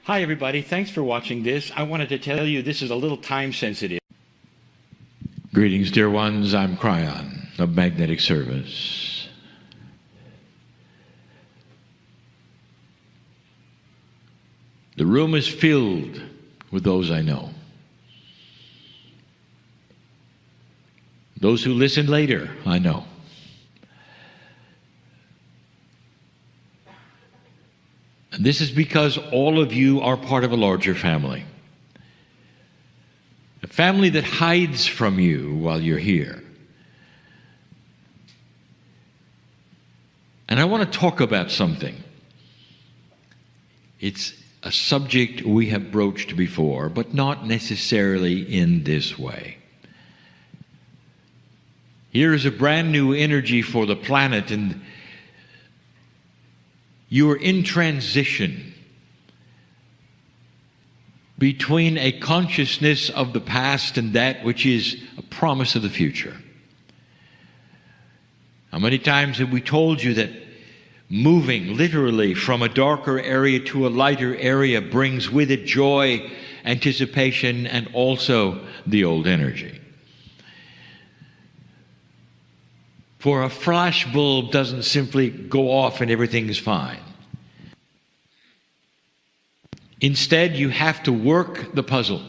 Hi everybody, thanks for watching this. I wanted to tell you this is a little time sensitive. Greetings, dear ones. I'm Kryon of Magnetic Service. The room is filled with those I know. Those who listen later, I know. And this is because all of you are part of a larger family. A family that hides from you while you're here. And I want to talk about something. It's a subject we have broached before, but not necessarily in this way. Here is a brand new energy for the planet, and you are in transition between a consciousness of the past and that which is a promise of the future. How many times have we told you that moving literally from a darker area to a lighter area brings with it joy, anticipation, and also the old energy? For a flash bulb doesn't simply go off and everything is fine. Instead, you have to work the puzzle.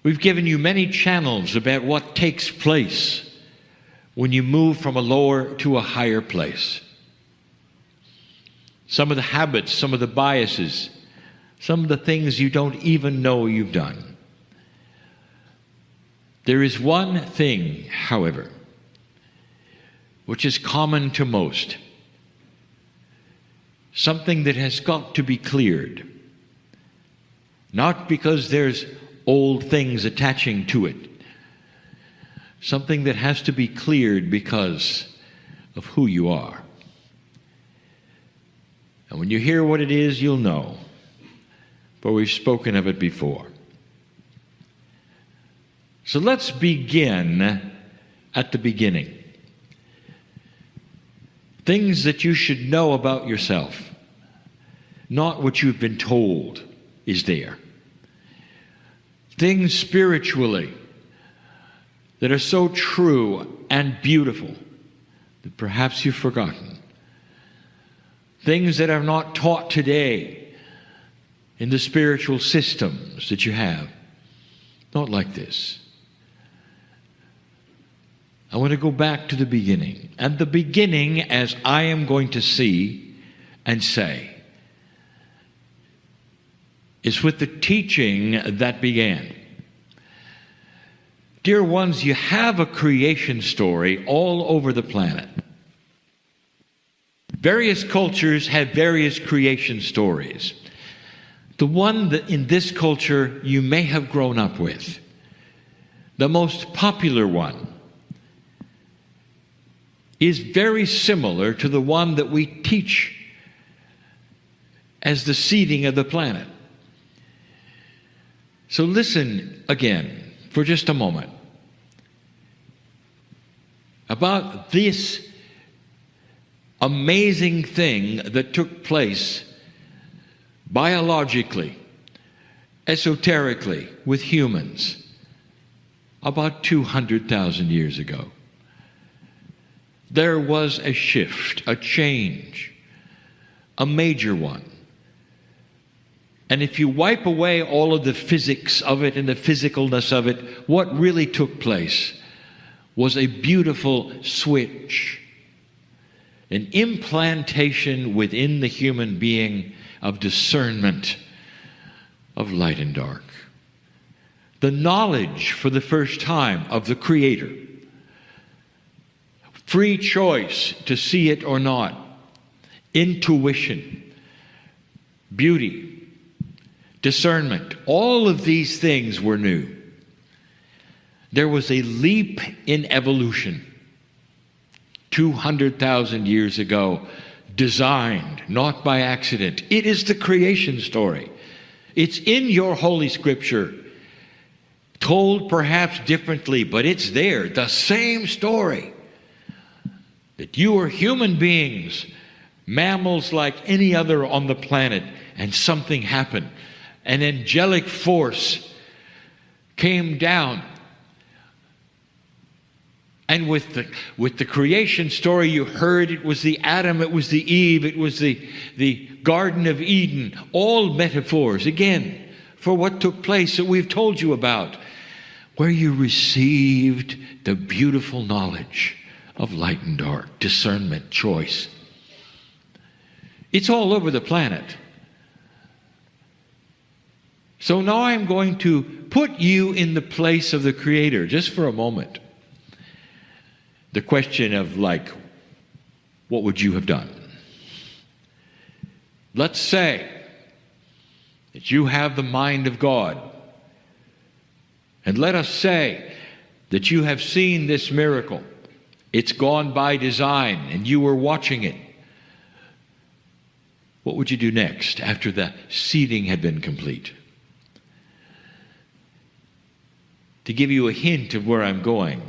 We've given you many channels about what takes place when you move from a lower to a higher place. Some of the habits, some of the biases, some of the things you don't even know you've done. There is one thing, however, which is common to most. Something that has got to be cleared. Not because there's old things attaching to it. Something that has to be cleared because of who you are. And when you hear what it is, you'll know. For we've spoken of it before. So let's begin at the beginning. Things that you should know about yourself, not what you've been told is there. Things spiritually that are so true and beautiful that perhaps you've forgotten. Things that are not taught today in the spiritual systems that you have. Not like this. I want to go back to the beginning. And the beginning, as I am going to see and say, is with the teaching that began. Dear ones, you have a creation story all over the planet. Various cultures have various creation stories. The one that in this culture you may have grown up with, the most popular one, is very similar to the one that we teach as the seeding of the planet. So listen again for just a moment about this amazing thing that took place biologically, esoterically, with humans about 200,000 years ago. There was a shift, a change, a major one. And if you wipe away all of the physics of it and the physicalness of it, what really took place was a beautiful switch, an implantation within the human being of discernment of light and dark. The knowledge for the first time of the Creator. Free choice to see it or not. Intuition. Beauty. Discernment. All of these things were new. There was a leap in evolution 200,000 years ago, designed not by accident. It is the creation story. It's in your Holy Scripture, told perhaps differently, but it's there, the same story. That you are human beings mammals like any other on the planet, and something happened. An angelic force came down. And with the creation story you heard, it was the Adam, it was the Eve, it was the Garden of Eden, all metaphors, again, for what took place that we've told you about, where you received the beautiful knowledge of light and dark, discernment, choice. It's all over the planet. So now I'm going to put you in the place of the Creator, just for a moment. The question of, like, what would you have done? Let's say that you have the mind of God. And let us say that you have seen this miracle. It's gone by design and you were watching it. What would you do next after the seeding had been complete? To give you a hint of where I'm going,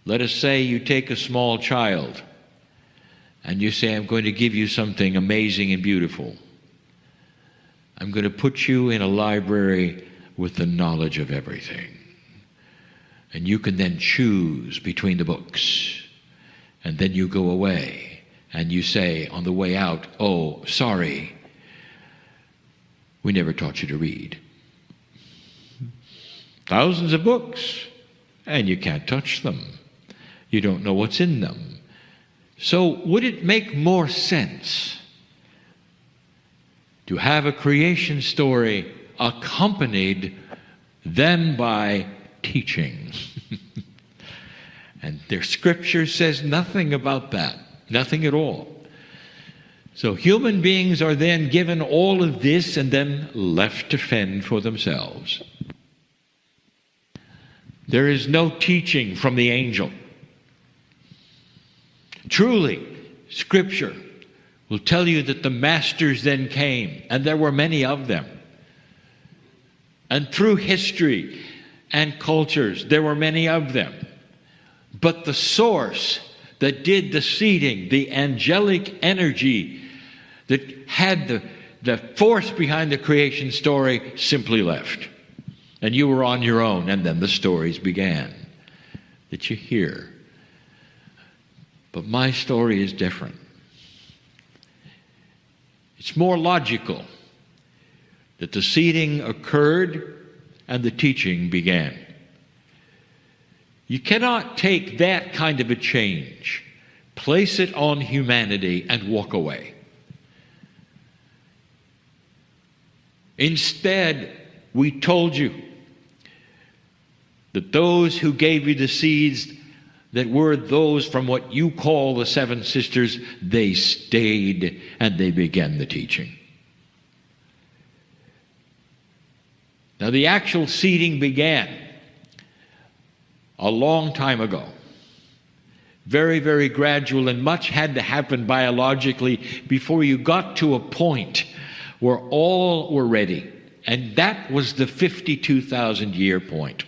let us say you take a small child and you say, I'm going to give you something amazing and beautiful. I'm going to put you in a library with the knowledge of everything. And you can then choose between the books. And then you go away and you say on the way out, oh, sorry, we never taught you to read. Thousands of books, and you can't touch them. You don't know what's in them. So would it make more sense to have a creation story accompanied then by teaching? And their scripture says nothing about that, nothing at all. So human beings are then given all of this and then left to fend for themselves. There is no teaching from the angel. Truly, Scripture will tell you that the masters then came, and there were many of them. And through history and cultures, there were many of them. But the source that did the seeding, the angelic energy that had the force behind the creation story, simply left. And you were on your own, and then the stories began that you hear. But my story is different. It's more logical that the seeding occurred and the teaching began. You cannot take that kind of a change, place it on humanity, and walk away. Instead, we told you that those who gave you the seeds that were those from what you call the seven sisters, they stayed and they began the teaching. Now, the actual seeding began a long time ago. Very, very gradual, and much had to happen biologically before you got to a point where all were ready. And that was the 52,000 year point.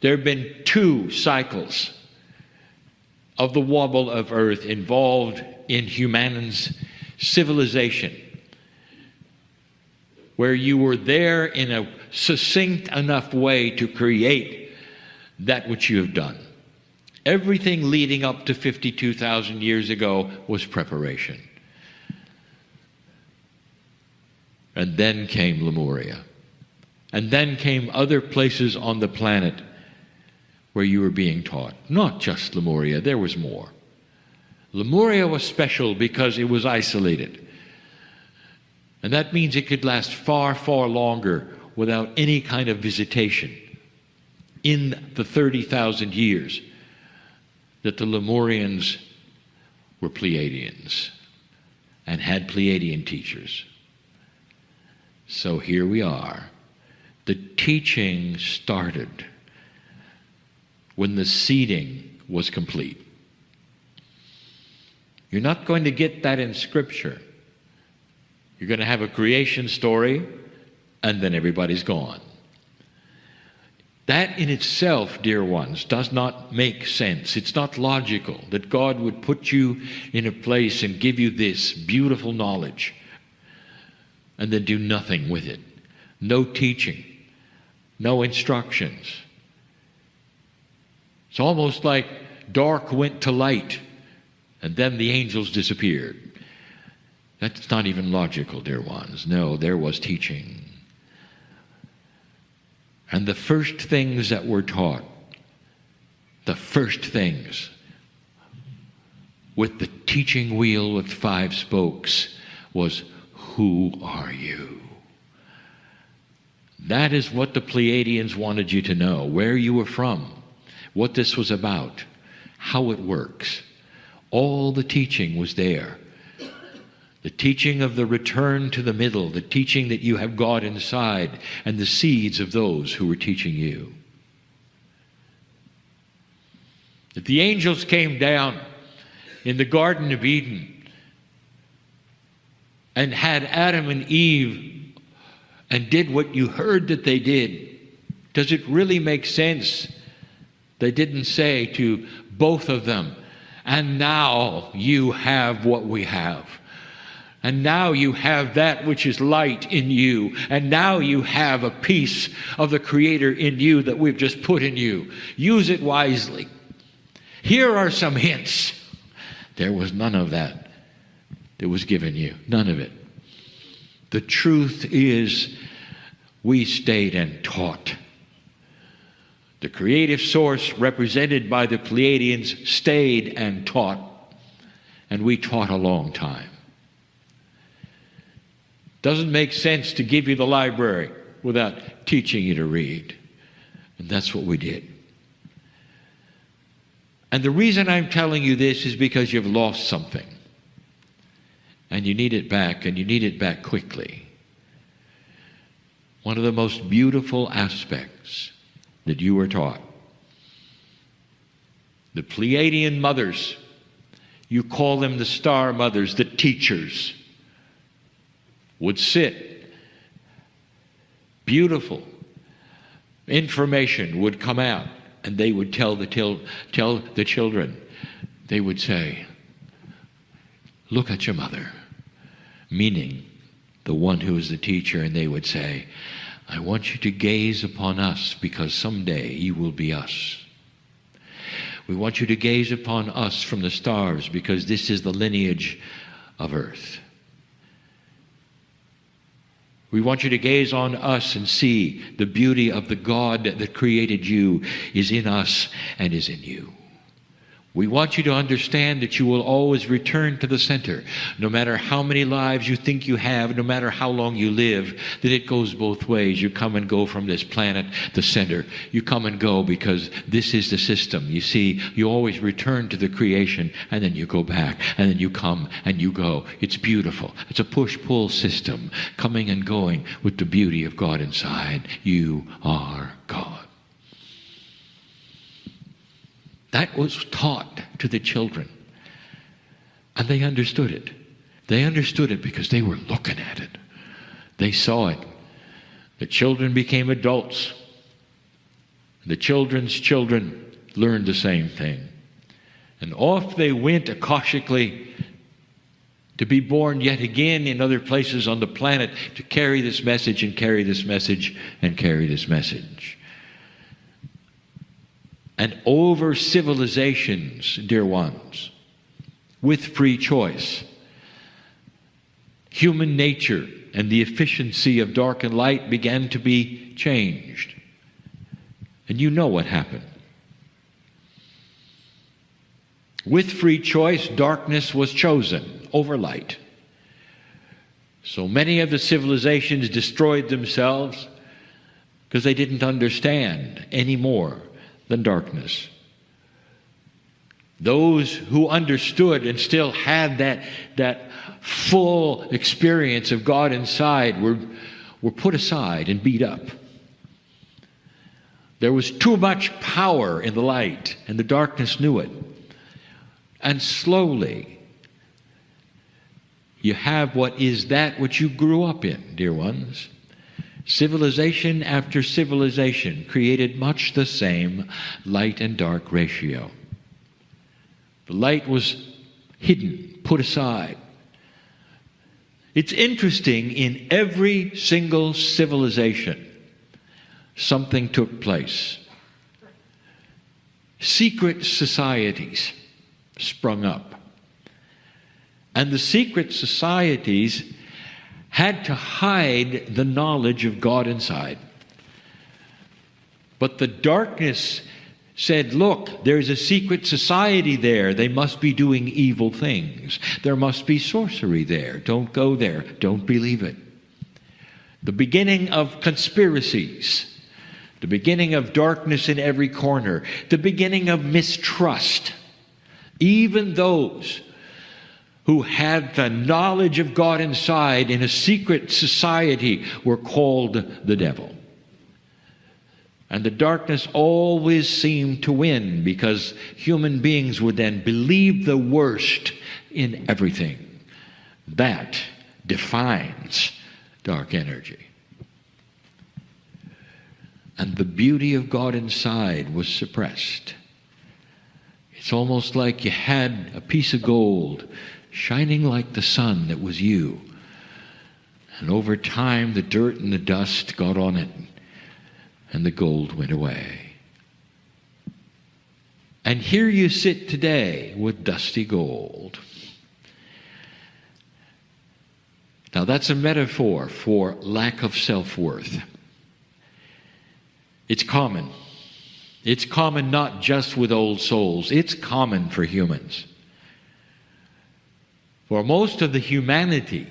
There have been 2 cycles of the wobble of earth involved in human's civilization, where you were there in a succinct enough way to create that which you have done. Everything leading up to 52,000 years ago was preparation. And then came Lemuria. And then came other places on the planet where you were being taught. Not just Lemuria, there was more. Lemuria was special because it was isolated. And that means it could last far, far longer without any kind of visitation in the 30,000 years that the Lemurians were Pleiadians and had Pleiadian teachers. So here we are. The teaching started when the seeding was complete. You're not going to get that in Scripture. You're going to have a creation story, and then everybody's gone. That in itself, dear ones, does not make sense. It's not logical that God would put you in a place and give you this beautiful knowledge and then do nothing with it. No teaching, no instructions. It's almost like dark went to light and then the angels disappeared. That's not even logical, dear ones. No, there was teaching. And the first things that were taught, the first things, with the teaching wheel with 5 spokes, was, who are you? That is what the Pleiadians wanted you to know, where you were from, what this was about, how it works. All the teaching was there. The teaching of the return to the middle, the teaching that you have God inside, and the seeds of those who were teaching you. If the angels came down in the Garden of Eden and had Adam and Eve and did what you heard that they did, does it really make sense? They didn't say to both of them, and now you have what we have. And now you have that which is light in you. And now you have a piece of the Creator in you that we've just put in you. Use it wisely. Here are some hints. There was none of that that was given you. None of it. The truth is, we stayed and taught. The creative source represented by the Pleiadians stayed and taught. And we taught a long time. Doesn't make sense to give you the library without teaching you to read. And that's what we did. And the reason I'm telling you this is because you've lost something. And you need it back, and you need it back quickly. One of the most beautiful aspects that you were taught. The Pleiadian mothers, you call them the star mothers, the teachers, would sit. Beautiful information would come out, and they would tell the children. They would say, look at your mother, meaning the one who is the teacher, and they would say, I want you to gaze upon us because someday you will be us. We want you to gaze upon us from the stars because this is the lineage of earth. We want you to gaze on us and see the beauty of the God that created you is in us and is in you. We want you to understand that you will always return to the center. No matter how many lives you think you have, no matter how long you live, that it goes both ways. You come and go from this planet, the center. You come and go because this is the system. You see, you always return to the creation, and then you go back, and then you come and you go. It's beautiful. It's a push-pull system, coming and going with the beauty of God inside. You are God. That was taught to the children. And they understood it. They understood it because they were looking at it. They saw it. The children became adults. The children's children learned the same thing. And off they went akashically to be born yet again in other places on the planet to carry this message and carry this message and carry this message. And over civilizations, dear ones, with free choice, human nature and the efficiency of dark and light began to be changed. And you know what happened. With free choice, darkness was chosen over light. So many of the civilizations destroyed themselves because they didn't understand any more than darkness. Those who understood and still had that full experience of God inside were put aside and beat up. There was too much power in the light, and the darkness knew it. And slowly, you have what is that which you grew up in, dear ones. Civilization after civilization created much the same light and dark ratio. The light was hidden, put aside. It's interesting, in every single civilization, something took place. Secret societies sprung up. And the secret societies had to hide the knowledge of God inside. But the darkness said, look, there's a secret society there. They must be doing evil things. There must be sorcery there. Don't go there. Don't believe it. The beginning of conspiracies. The beginning of darkness in every corner. The beginning of mistrust. Even those who had the knowledge of God inside in a secret society were called the devil. And the darkness always seemed to win, because human beings would then believe the worst in everything. That defines dark energy. And the beauty of God inside was suppressed. It's almost like you had a piece of gold shining like the sun that was you. And over time, the dirt and the dust got on it, and the gold went away. And here you sit today with dusty gold. Now that's a metaphor for lack of self-worth. It's common. It's common not just with old souls. It's common for humans. For most of the humanity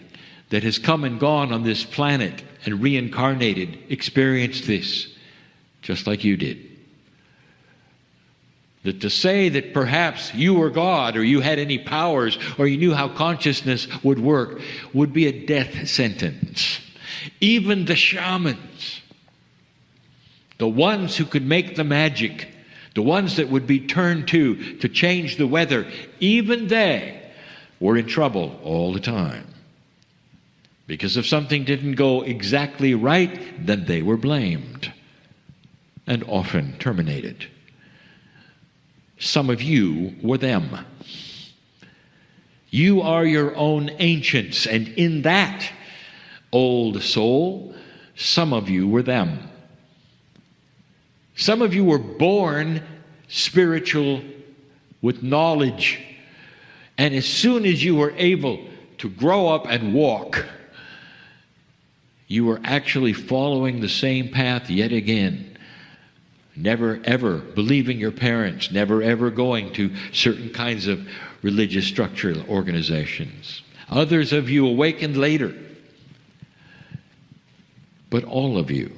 that has come and gone on this planet and reincarnated experienced this, just like you did. That to say that perhaps you were God, or you had any powers, or you knew how consciousness would work, would be a death sentence. Even the shamans, the ones who could make the magic, the ones that would be turned to change the weather, even they were in trouble all the time. Because if something didn't go exactly right, then they were blamed and often terminated. Some of you were them. You are your own ancients, and in that old soul, some of you were them. Some of you were born spiritual with knowledge, and as soon as you were able to grow up and walk, you were actually following the same path yet again. Never ever believing your parents, never ever going to certain kinds of religious structural organizations. Others of you awakened later. But all of you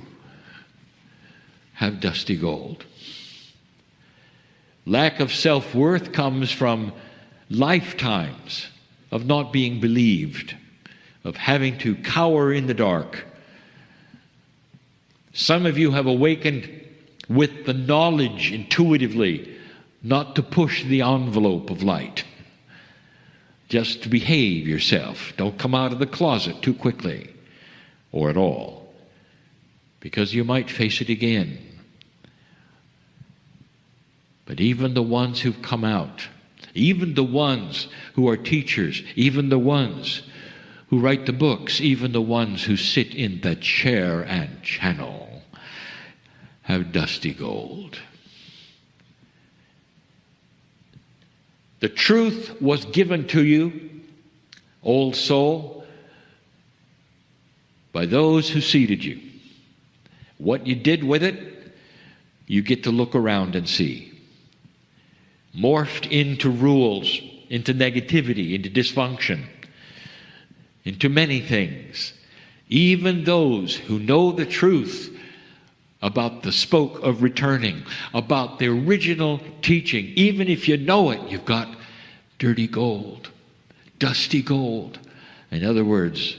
have dusty gold. Lack of self-worth comes from lifetimes of not being believed, of having to cower in the dark. Some of you have awakened with the knowledge intuitively not to push the envelope of light. Just to behave yourself. Don't come out of the closet too quickly, or at all, because you might face it again. But even the ones who've come out, even the ones who are teachers, even the ones who write the books, even the ones who sit in the chair and channel, have dusty gold. The truth was given to you, old soul, by those who seeded you. What you did with it, you get to look around and see. Morphed into rules, into negativity, into dysfunction, into many things. Even those who know the truth about the spoke of returning, about the original teaching, even if you know it, you've got dirty gold, dusty gold. In other words,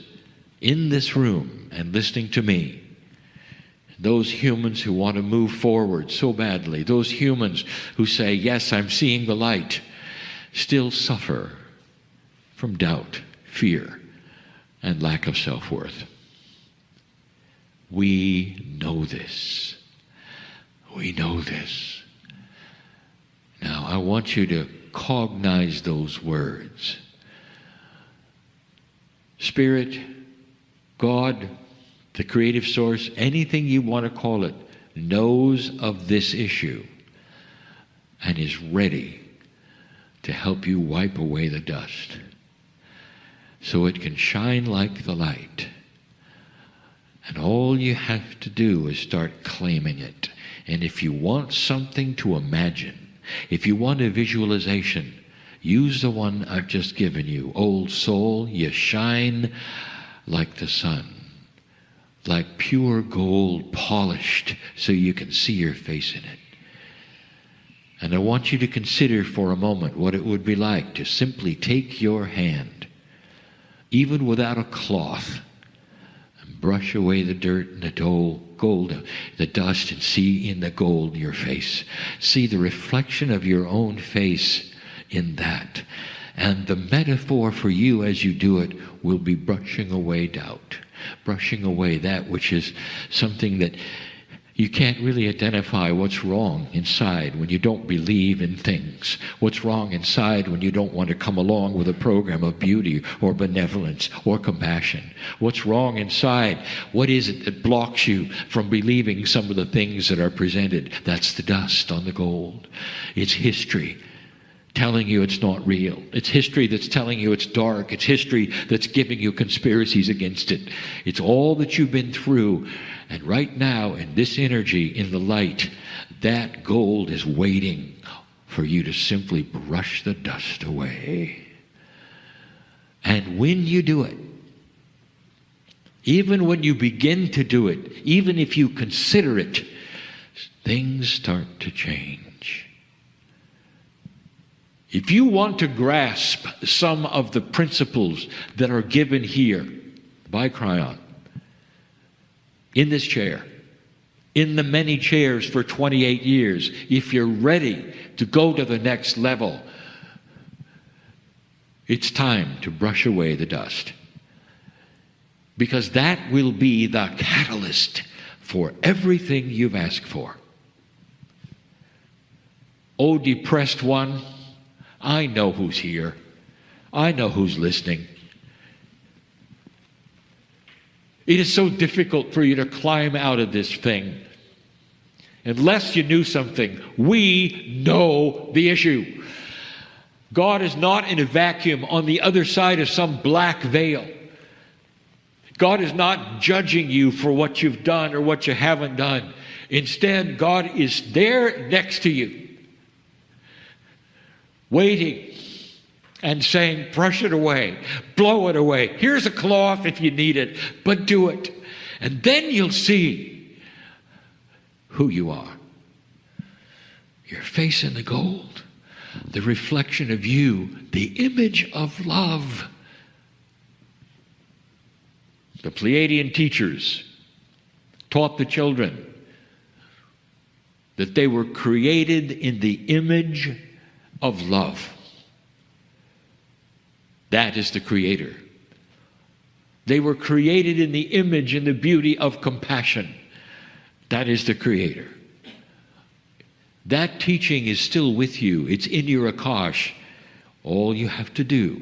in this room and listening to me, those humans who want to move forward so badly, those humans who say, yes, I'm seeing the light, still suffer from doubt, fear, and lack of self-worth. We know this. We know this. Now, I want you to cognize those words. Spirit, God, the creative source, anything you want to call it, knows of this issue and is ready to help you wipe away the dust so it can shine like the light. And all you have to do is start claiming it. And if you want something to imagine, if you want a visualization, use the one I've just given you. Old soul, you shine like the sun, like pure gold polished so you can see your face in it. And I want you to consider for a moment what it would be like to simply take your hand, even without a cloth, and brush away the dirt and the gold, the dust, and see in the gold your face. See the reflection of your own face in that. And the metaphor for you as you do it will be brushing away doubt, brushing away that which is something that you can't really identify what's wrong inside when you don't believe in things. What's wrong inside when you don't want to come along with a program of beauty or benevolence or compassion. What's wrong inside? What is it that blocks you from believing some of the things that are presented? That's the dust on the gold. It's history telling you it's not real. It's history that's telling you it's dark. It's history that's giving you conspiracies against it. It's all that you've been through. And right now, in this energy, in the light, that gold is waiting for you to simply brush the dust away. And when you do it, even when you begin to do it, even if you consider it, things start to change. If you want to grasp some of the principles that are given here by Kryon, in this chair, in the many chairs for 28 years, if you're ready to go to the next level, it's time to brush away the dust. Because that will be the catalyst for everything you've asked for. Oh, depressed one, I know who's here. I know who's listening. It is so difficult for you to climb out of this thing. Unless you knew something, we know the issue. God is not in a vacuum on the other side of some black veil. God is not judging you for what you've done or what you haven't done. Instead, God is there next to you, waiting and saying, brush it away, blow it away. Here's a cloth if you need it, but do it. And then you'll see who you are. Your face in the gold, the reflection of you, the image of love. The Pleiadian teachers taught the children that they were created in the image of love. That is the Creator. They were created in the image and the beauty of compassion. That is the Creator. That teaching is still with you. It's in your Akash. All you have to do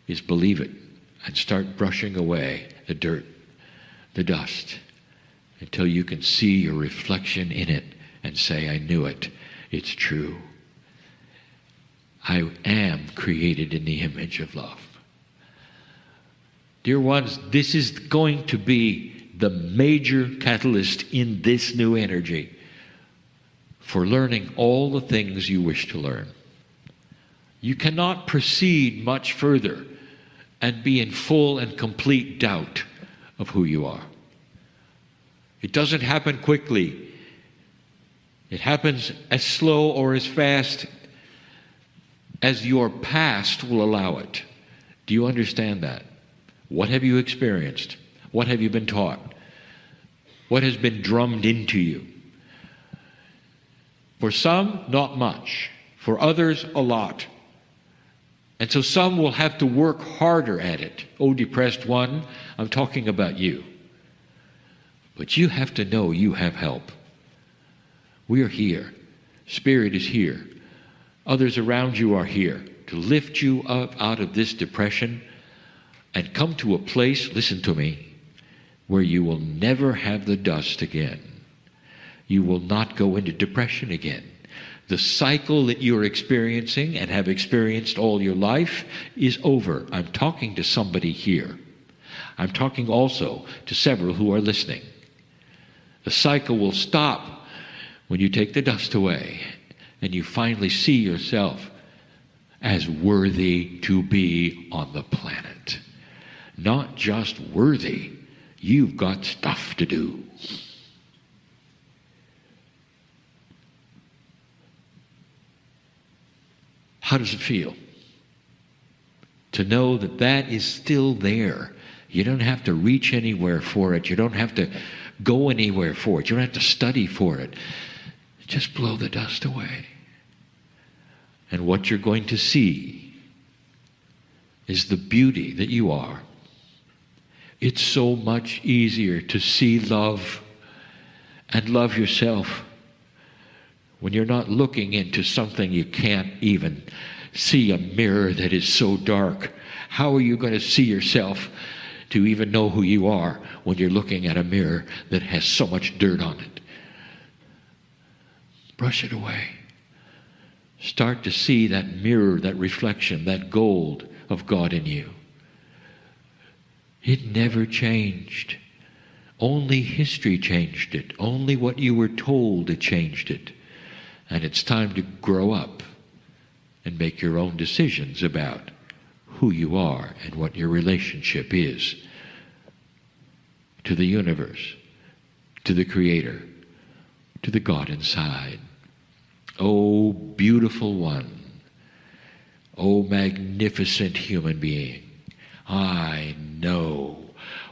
is believe it and start brushing away the dirt, the dust, until you can see your reflection in it and say, I knew it. It's true. I am created in the image of love. Dear ones, this is going to be the major catalyst in this new energy for learning all the things you wish to learn. You cannot proceed much further and be in full and complete doubt of who you are. It doesn't happen quickly. It happens as slow or as fast as your past will allow it. Do you understand that? What have you experienced? What have you been taught? What has been drummed into you? For some, not much. For others, a lot. And so some will have to work harder at it. Oh, depressed one, I'm talking about you. But you have to know you have help. We are here. Spirit is here. Others around you are here to lift you up out of this depression and come to a place, listen to me, where you will never have the dust again. You will not go into depression again. The cycle that you're experiencing and have experienced all your life is over. I'm talking to somebody here. I'm talking also to several who are listening. The cycle will stop when you take the dust away and you finally see yourself as worthy to be on the planet. Not just worthy, you've got stuff to do. How does it feel to know that that is still there? You don't have to reach anywhere for it. You don't have to go anywhere for it. You don't have to study for it. Just blow the dust away. And what you're going to see is the beauty that you are. It's so much easier to see love and love yourself when you're not looking into something you can't even see, a mirror that is so dark. How are you going to see yourself to even know who you are when you're looking at a mirror that has so much dirt on it? Brush it away. Start to see that mirror, that reflection, that gold of God in you. It never changed. Only history changed it. Only what you were told it changed it. And it's time to grow up and make your own decisions about who you are and what your relationship is to the universe, to the Creator, to the God inside. Oh, beautiful one. Oh, magnificent human being. I know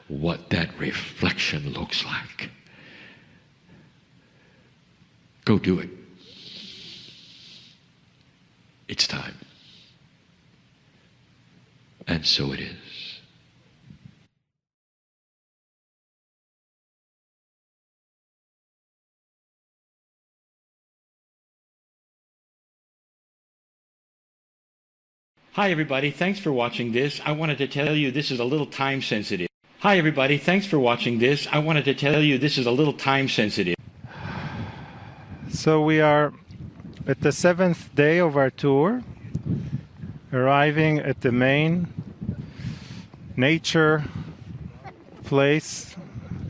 what that reflection looks like. Go do it. It's time. And so it is. Hi everybody, thanks for watching this. I wanted to tell you this is a little time sensitive. Hi everybody, thanks for watching this. I wanted to tell you this is a little time sensitive. So we are at the 7th day of our tour, arriving at the main nature place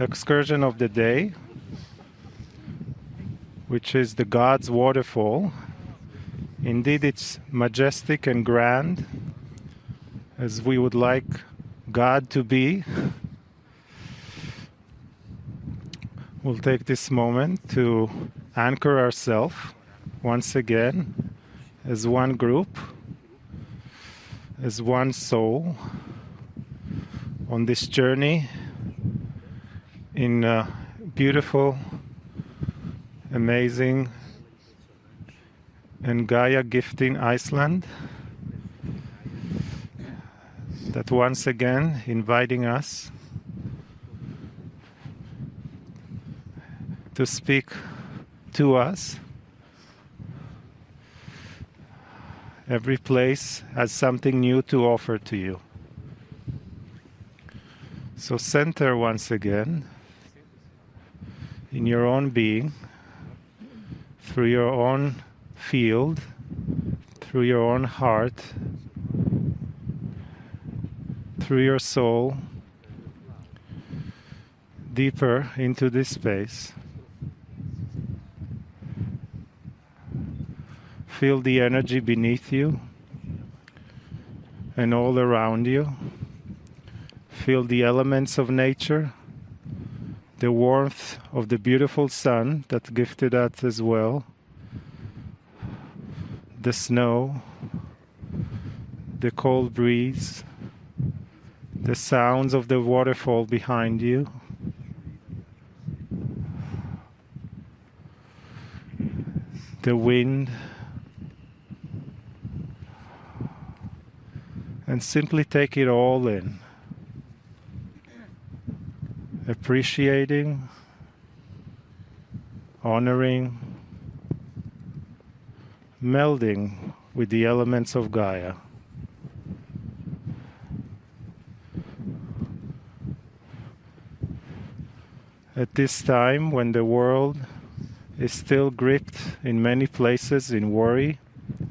excursion of the day, which is the God's Waterfall. Indeed, it's majestic and grand, as we would like God to be. We'll take this moment to anchor ourselves once again as one group, as one soul, on this journey in beautiful, amazing, and Gaia-gifting Iceland, that once again inviting us to speak to us. Every place has something new to offer to you. So center once again in your own being, through your own field, through your own heart, through your soul, deeper into this space. Feel the energy beneath you and all around you. Feel the elements of nature, the warmth of the beautiful sun that gifted us as well, the snow, the cold breeze, the sounds of the waterfall behind you. The wind. And simply take it all in, appreciating honoring, melding with the elements of Gaia. At this time, when the world is still gripped in many places in worry,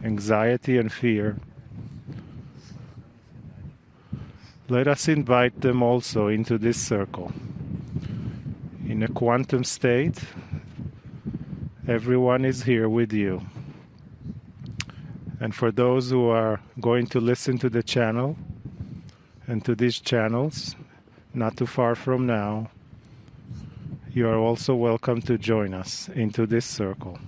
anxiety, and fear, let us invite them also into this circle. In a quantum state, everyone is here with you. And for those who are going to listen to the channel and to these channels, not too far from now, you are also welcome to join us into this circle.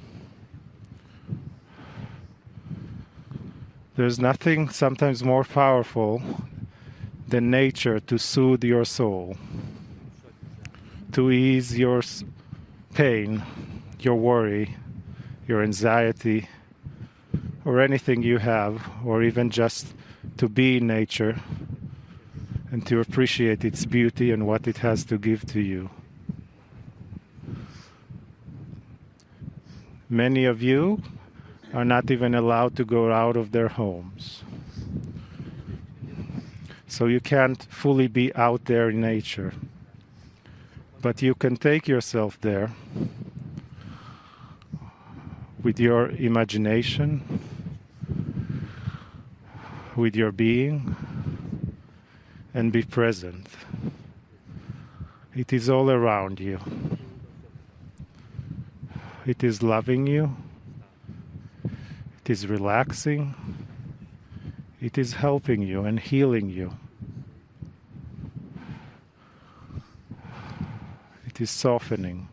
There's nothing sometimes more powerful than nature to soothe your soul, to ease your pain, your worry, your anxiety, or anything you have, or even just to be in nature and to appreciate its beauty and what it has to give to you. Many of you are not even allowed to go out of their homes. So you can't fully be out there in nature. But you can take yourself there with your imagination, with your being, and be present. It is all around you. It is loving you. It is relaxing. It is helping you and healing you. It is softening.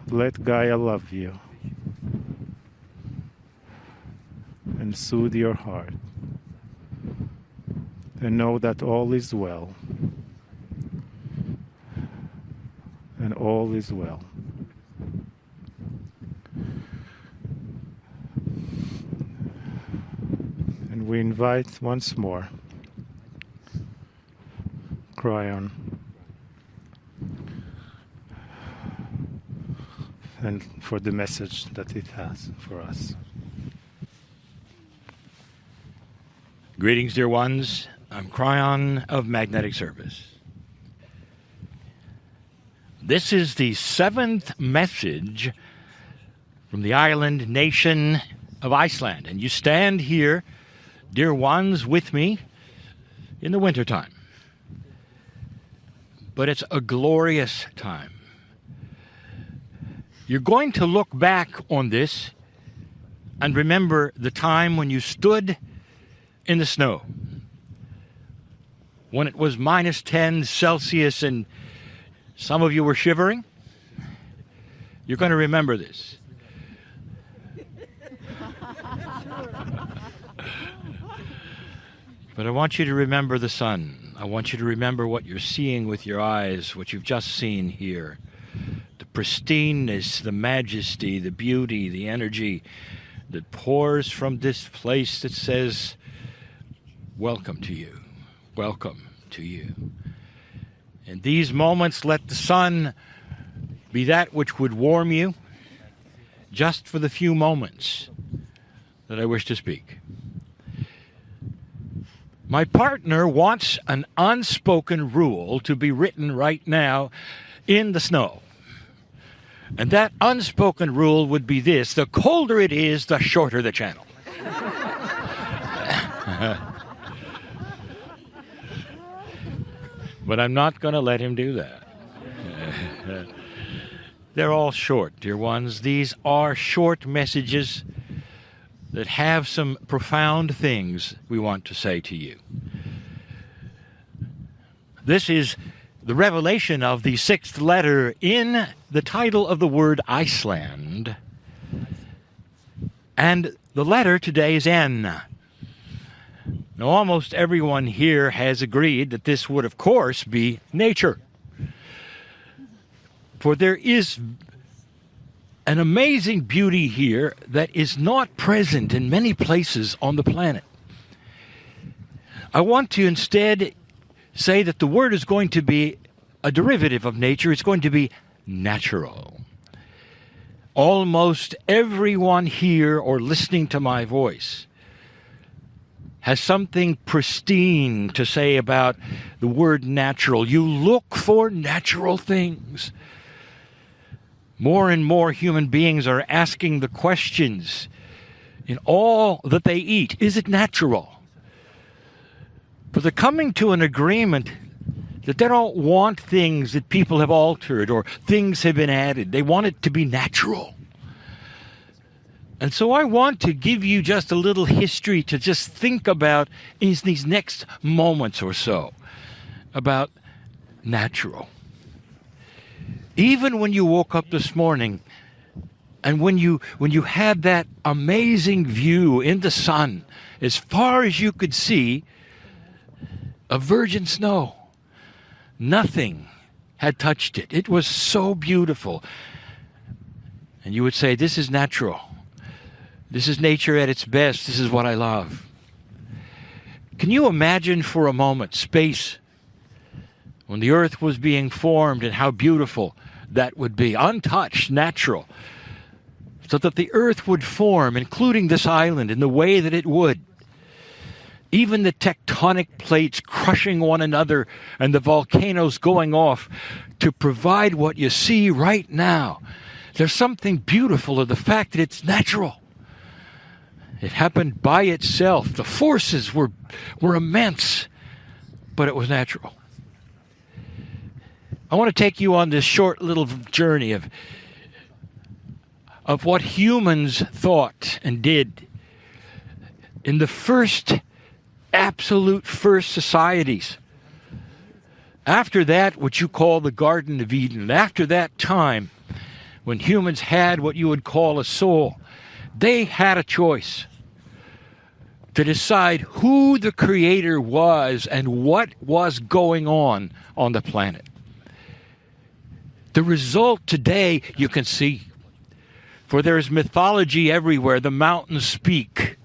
Let Gaia love you and soothe your heart. And know that all is well. And all is well. And we invite once more Kryon and for the message that it has for us. Greetings, dear ones. I'm Kryon of Magnetic Service. This is the 7th message from the island nation of Iceland. And you stand here, dear ones, with me in the wintertime. But it's a glorious time. You're going to look back on this and remember the time when you stood in the snow, when it was minus 10 Celsius and some of you were shivering. You're going to remember this. But I want you to remember the sun. I want you to remember what you're seeing with your eyes, what you've just seen here. The pristineness, the majesty, the beauty, the energy that pours from this place that says, welcome to you. Welcome to you. In these moments, let the sun be that which would warm you just for the few moments that I wish to speak. My partner wants an unspoken rule to be written right now in the snow. And that unspoken rule would be this: the colder it is, the shorter the channel. But I'm not going to let him do that. They're all short, dear ones. These are short messages that have some profound things we want to say to you. This is the revelation of the 6th letter in the title of the word Iceland. And the letter today is N. Now, almost everyone here has agreed that this would, of course, be nature. For there is an amazing beauty here that is not present in many places on the planet. I want to instead say that the word is going to be a derivative of nature. It's going to be natural. Almost everyone here or listening to my voice has something pristine to say about the word natural. You look for natural things. More and more human beings are asking the questions in all that they eat. Is it natural? But they're coming to an agreement that they don't want things that people have altered or things have been added. They want it to be natural. And so I want to give you just a little history to just think about in these next moments or so about natural. Even when you woke up this morning and when you had that amazing view in the sun, as far as you could see, of virgin snow, nothing had touched it. It was so beautiful. And you would say, this is natural. This is nature at its best. This is what I love. Can you imagine for a moment space when the earth was being formed and how beautiful that would be? Untouched, natural. So that the earth would form, including this island, in the way that it would. Even the tectonic plates crushing one another and the volcanoes going off to provide what you see right now. There's something beautiful of the fact that it's natural. It happened by itself. The forces were immense, but it was natural. I want to take you on this short little journey of what humans thought and did in the absolute first societies. After that, what you call the Garden of Eden, after that time, when humans had what you would call a soul, they had a choice to decide who the Creator was and what was going on the planet. The result today you can see, for there's mythology everywhere. The mountains speak.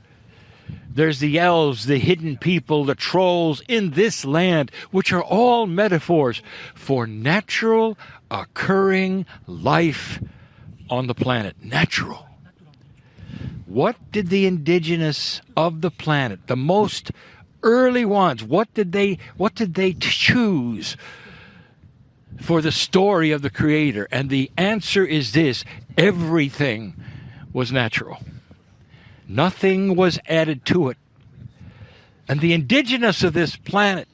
There's the elves, the hidden people, the trolls in this land, which are all metaphors for natural occurring life on the planet. Natural. What did the indigenous of the planet, the most early ones, what did they choose for the story of the Creator? And the answer is this: everything was natural. Nothing was added to it. And the indigenous of this planet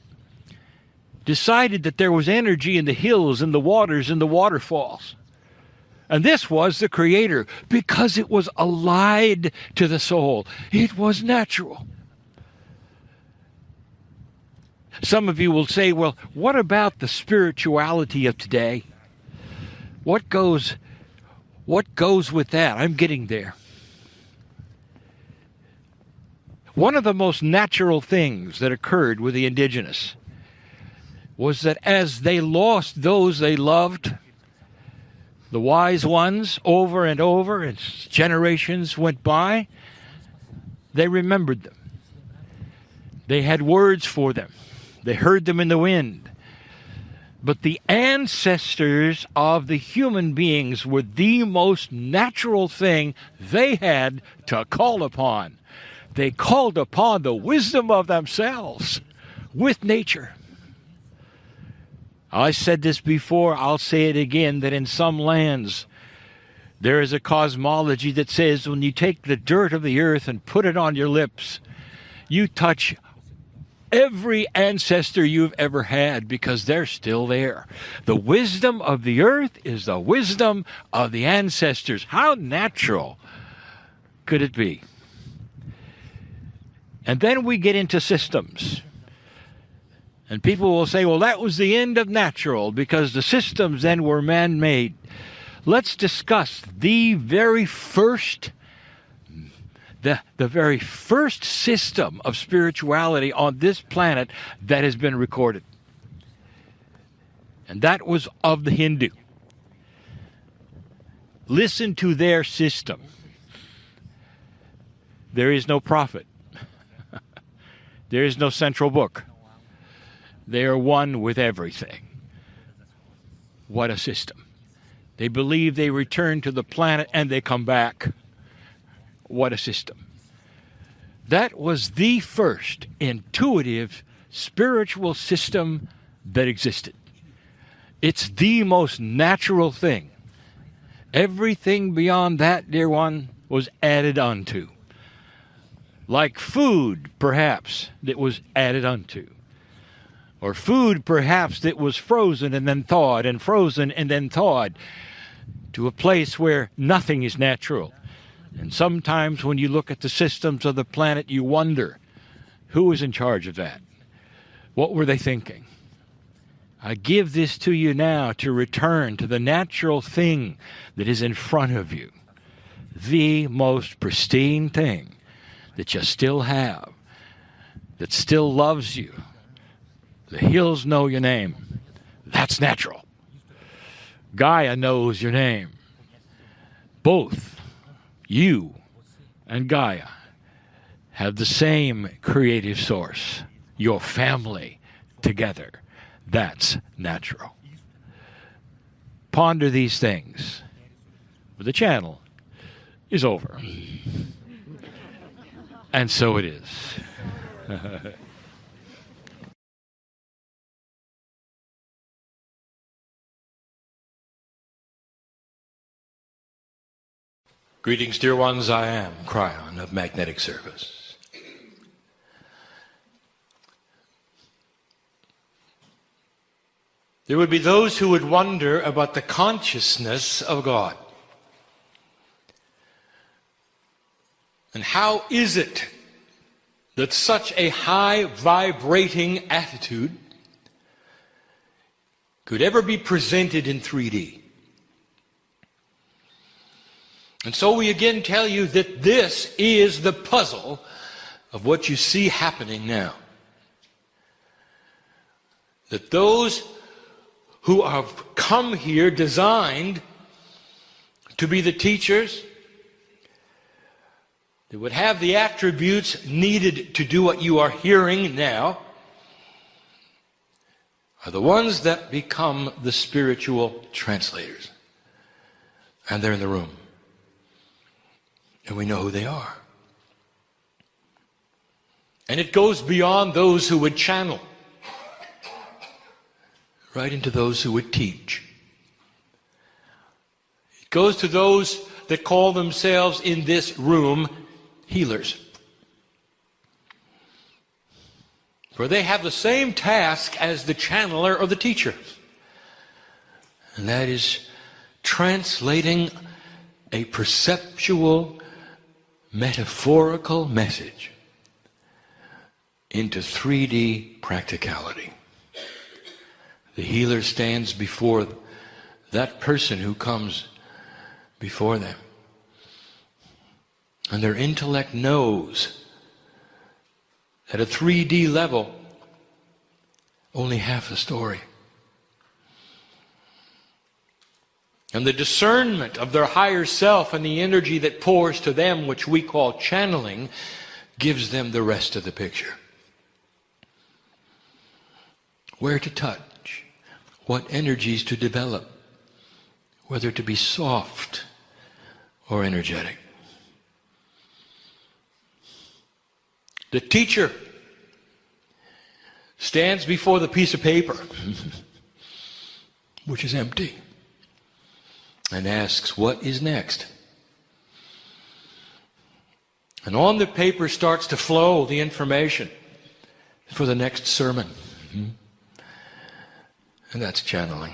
decided that there was energy in the hills and the waters and the waterfalls. And this was the Creator because it was allied to the soul. It was natural. Some of you will say, well, what about the spirituality of today? What goes with that? I'm getting there. One of the most natural things that occurred with the indigenous was that as they lost those they loved, the wise ones, over and over, as generations went by, they remembered them. They had words for them. They heard them in the wind. But the ancestors of the human beings were the most natural thing they had to call upon. They called upon the wisdom of themselves with nature. I said this before, I'll say it again, that in some lands there is a cosmology that says when you take the dirt of the earth and put it on your lips, you touch every ancestor you've ever had because they're still there. The wisdom of the earth is the wisdom of the ancestors. How natural could it be? And then we get into systems. And people will say, well, that was the end of natural because the systems then were man-made. Let's discuss the very first system of spirituality on this planet that has been recorded. And that was of the Hindu. Listen to their system. There is no prophet. There is no central book. They are one with everything. What a system. They believe they return to the planet and they come back. What a system. That was the first intuitive spiritual system that existed. It's the most natural thing. Everything beyond that, dear one, was added unto. Like food, perhaps, that was added unto. Or food, perhaps, that was frozen and then thawed, and frozen and then thawed, to a place where nothing is natural. And sometimes when you look at the systems of the planet, you wonder, who was in charge of that? What were they thinking? I give this to you now to return to the natural thing that is in front of you. The most pristine thing that you still have, that still loves you. The hills know your name. That's natural. Gaia knows your name. Both you and Gaia have the same creative source, your family together. That's natural. Ponder these things. The channel is over. And so it is. Greetings, dear ones. I am Kryon of Magnetic Service. There would be those who would wonder about the consciousness of God. And how is it that such a high vibrating attitude could ever be presented in 3D? And so we again tell you that this is the puzzle of what you see happening now. That those who have come here designed to be the teachers, that would have the attributes needed to do what you are hearing now, are the ones that become the spiritual translators. And they're in the room. And we know who they are. And it goes beyond those who would channel, right into those who would teach. It goes to those that call themselves in this room healers. For they have the same task as the channeler or the teacher. And that is translating a perceptual, metaphorical message into 3D practicality. The healer stands before that person who comes before them. And their intellect knows at a 3D level only half the story. And the discernment of their higher self and the energy that pours to them, which we call channeling, gives them the rest of the picture. Where to touch, what energies to develop, whether to be soft or energetic. The teacher stands before the piece of paper, which is empty, and asks, what is next? And on the paper starts to flow the information for the next sermon. And that's channeling.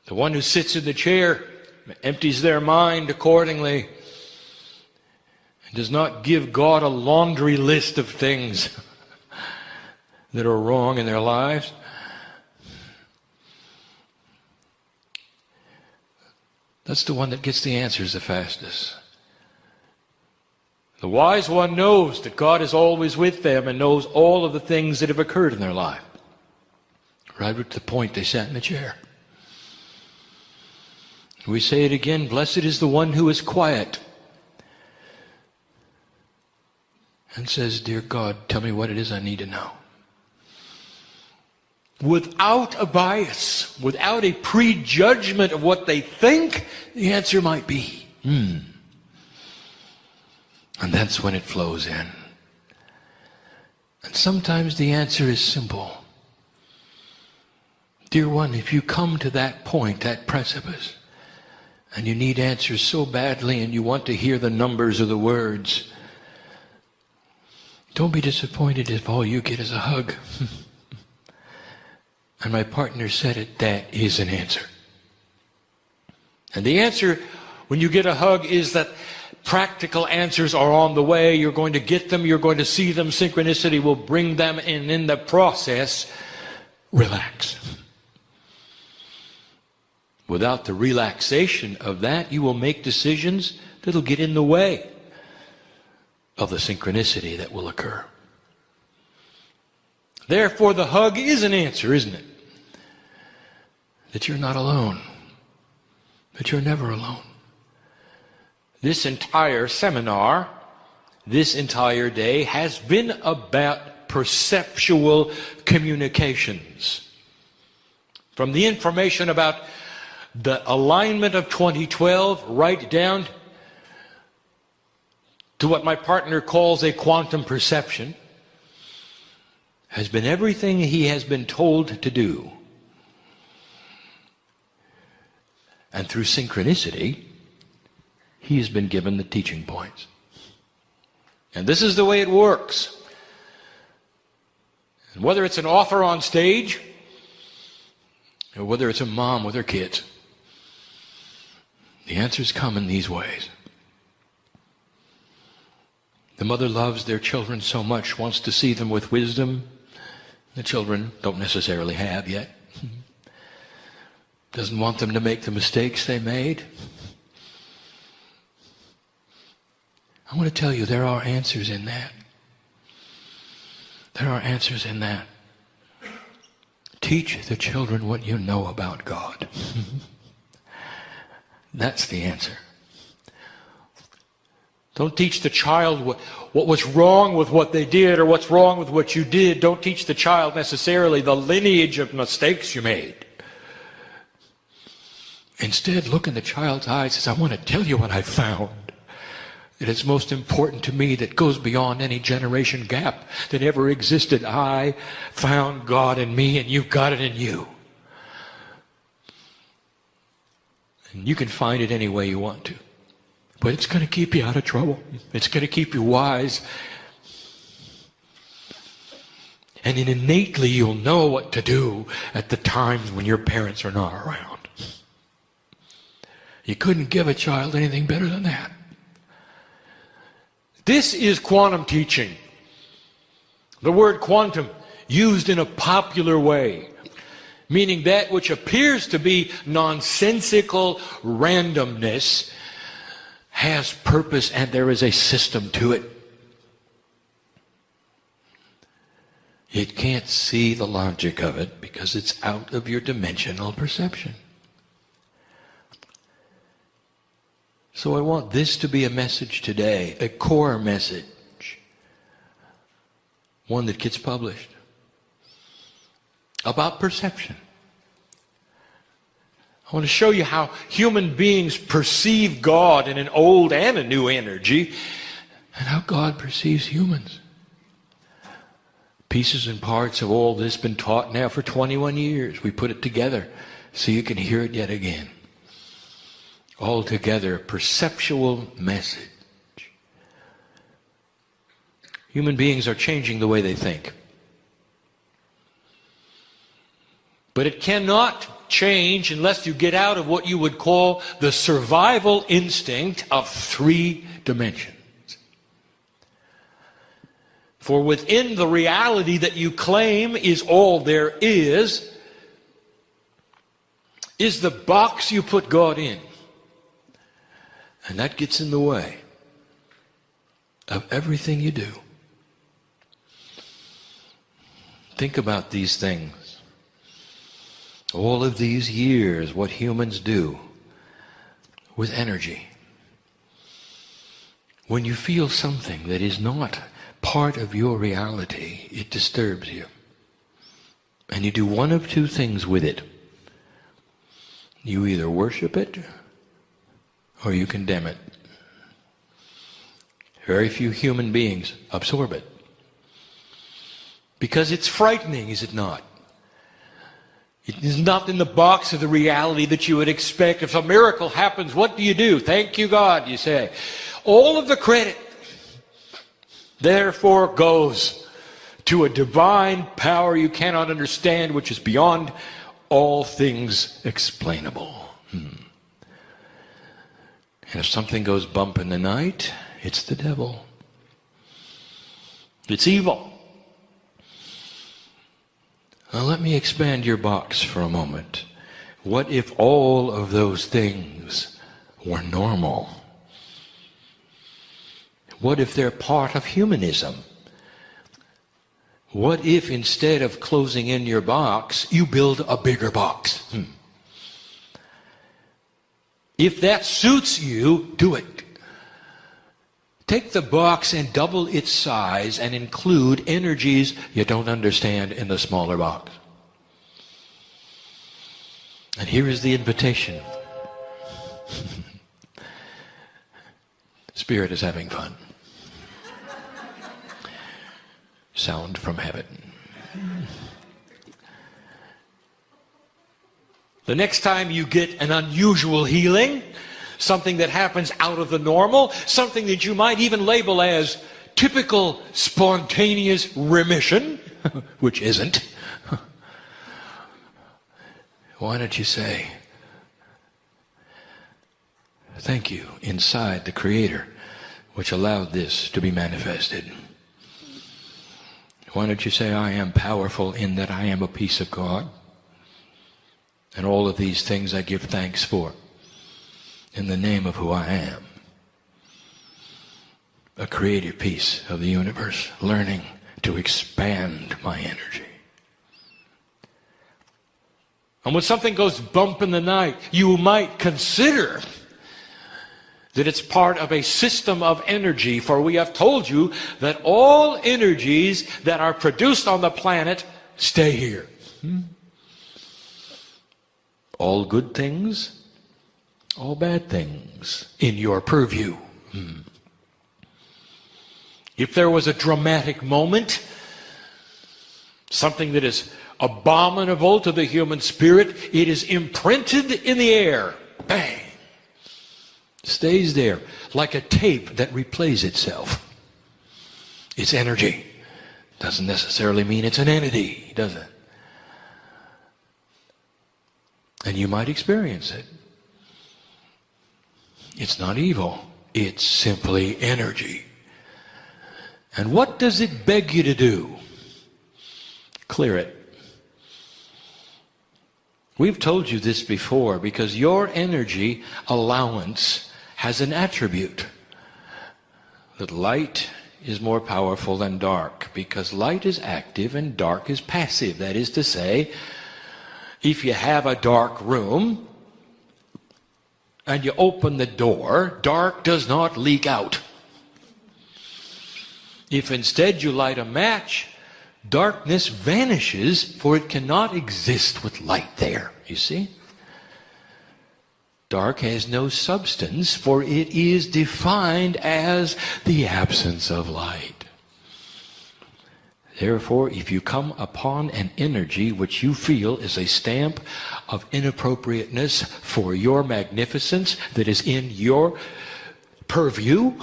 The one who sits in the chair empties their mind accordingly and does not give God a laundry list of things that are wrong in their lives. That's the one that gets the answers the fastest. The wise one knows that God is always with them and knows all of the things that have occurred in their life. Right at the point they sat in the chair. We say it again, blessed is the one who is quiet and says, "Dear God, tell me what it is I need to know." Without a bias, without a prejudgment of what they think the answer might be. And that's when it flows in. And sometimes the answer is simple. Dear one, if you come to that point, that precipice, and you need answers so badly and you want to hear the numbers or the words, don't be disappointed if all you get is a hug. And my partner said it, that is an answer. And the answer when you get a hug is that practical answers are on the way. You're going to get them. You're going to see them. Synchronicity will bring them. And in the process, relax. Without the relaxation of that, you will make decisions that'll get in the way of the synchronicity that will occur. Therefore, the hug is an answer, isn't it? That you're not alone. That you're never alone. This entire seminar, this entire day, has been about perceptual communications. From the information about the alignment of 2012 right down to what my partner calls a quantum perception, has been everything he has been told to do. And through synchronicity, he has been given the teaching points. And this is the way it works. And whether it's an author on stage, or whether it's a mom with her kids, the answers come in these ways. The mother loves their children so much, wants to see them with wisdom. The children don't necessarily have yet. Doesn't want them to make the mistakes they made. I want to tell you, there are answers in that. There are answers in that. Teach the children what you know about God. That's the answer. Don't teach the child what was wrong with what they did or what's wrong with what you did. Don't teach the child necessarily the lineage of mistakes you made. Instead, look in the child's eyes and say, I want to tell you what I found. That is most important to me, that goes beyond any generation gap that ever existed. I found God in me and you've got it in you. And you can find it any way you want to. But it's going to keep you out of trouble. It's going to keep you wise. And innately you'll know what to do at the times when your parents are not around. You couldn't give a child anything better than that. This is quantum teaching. The word quantum used in a popular way, meaning that which appears to be nonsensical randomness has purpose and there is a system to it. You can't see the logic of it because it's out of your dimensional perception. So I want this to be a message today, a core message, one that gets published, about perception. I want to show you how human beings perceive God in an old and a new energy, and how God perceives humans. Pieces and parts of all this been taught now for 21 years. We put it together so you can hear it yet again. Altogether, a perceptual message. Human beings are changing the way they think. But it cannot change unless you get out of what you would call the survival instinct of 3 dimensions. For within the reality that you claim is all there is the box you put God in. And that gets in the way of everything you do. Think about these things. All of these years, what humans do with energy. When you feel something that is not part of your reality, it disturbs you. And you do one of two things with it. You either worship it or you condemn it. Very few human beings absorb it. Because it's frightening, is it not? It is not in the box of the reality that you would expect. If a miracle happens, what do? Thank you, God, you say. All of the credit, therefore, goes to a divine power you cannot understand, which is beyond all things explainable. And if something goes bump in the night, it's the devil. It's evil. Now let me expand your box for a moment. What if all of those things were normal? What if they're part of humanism? What if instead of closing in your box, you build a bigger box? If that suits you, do it. Take the box and double its size and include energies you don't understand in the smaller box. And here is the invitation. Spirit is having fun. Sound from heaven. The next time you get an unusual healing, something that happens out of the normal, something that you might even label as typical spontaneous remission, which isn't, why don't you say, thank you, inside the Creator, which allowed this to be manifested. Why don't you say, I am powerful in that I am a piece of God, and all of these things I give thanks for. In the name of who I am, a creative piece of the universe, learning to expand my energy. And when something goes bump in the night, you might consider that it's part of a system of energy, for we have told you that all energies that are produced on the planet stay here. All good things, all bad things in your purview. If there was a dramatic moment, something that is abominable to the human spirit, it is imprinted in the air. Bang! Stays there like a tape that replays itself. It's energy. Doesn't necessarily mean it's an entity, does it? And you might experience it. It's not evil. It's simply energy. And what does it beg you to do? Clear it. We've told you this before because your energy allowance has an attribute. That light is more powerful than dark because light is active and dark is passive. That is to say, if you have a dark room, and you open the door, dark does not leak out. If instead you light a match, darkness vanishes, for it cannot exist with light there, you see? Dark has no substance, for it is defined as the absence of light. Therefore, if you come upon an energy which you feel is a stamp of inappropriateness for your magnificence that is in your purview,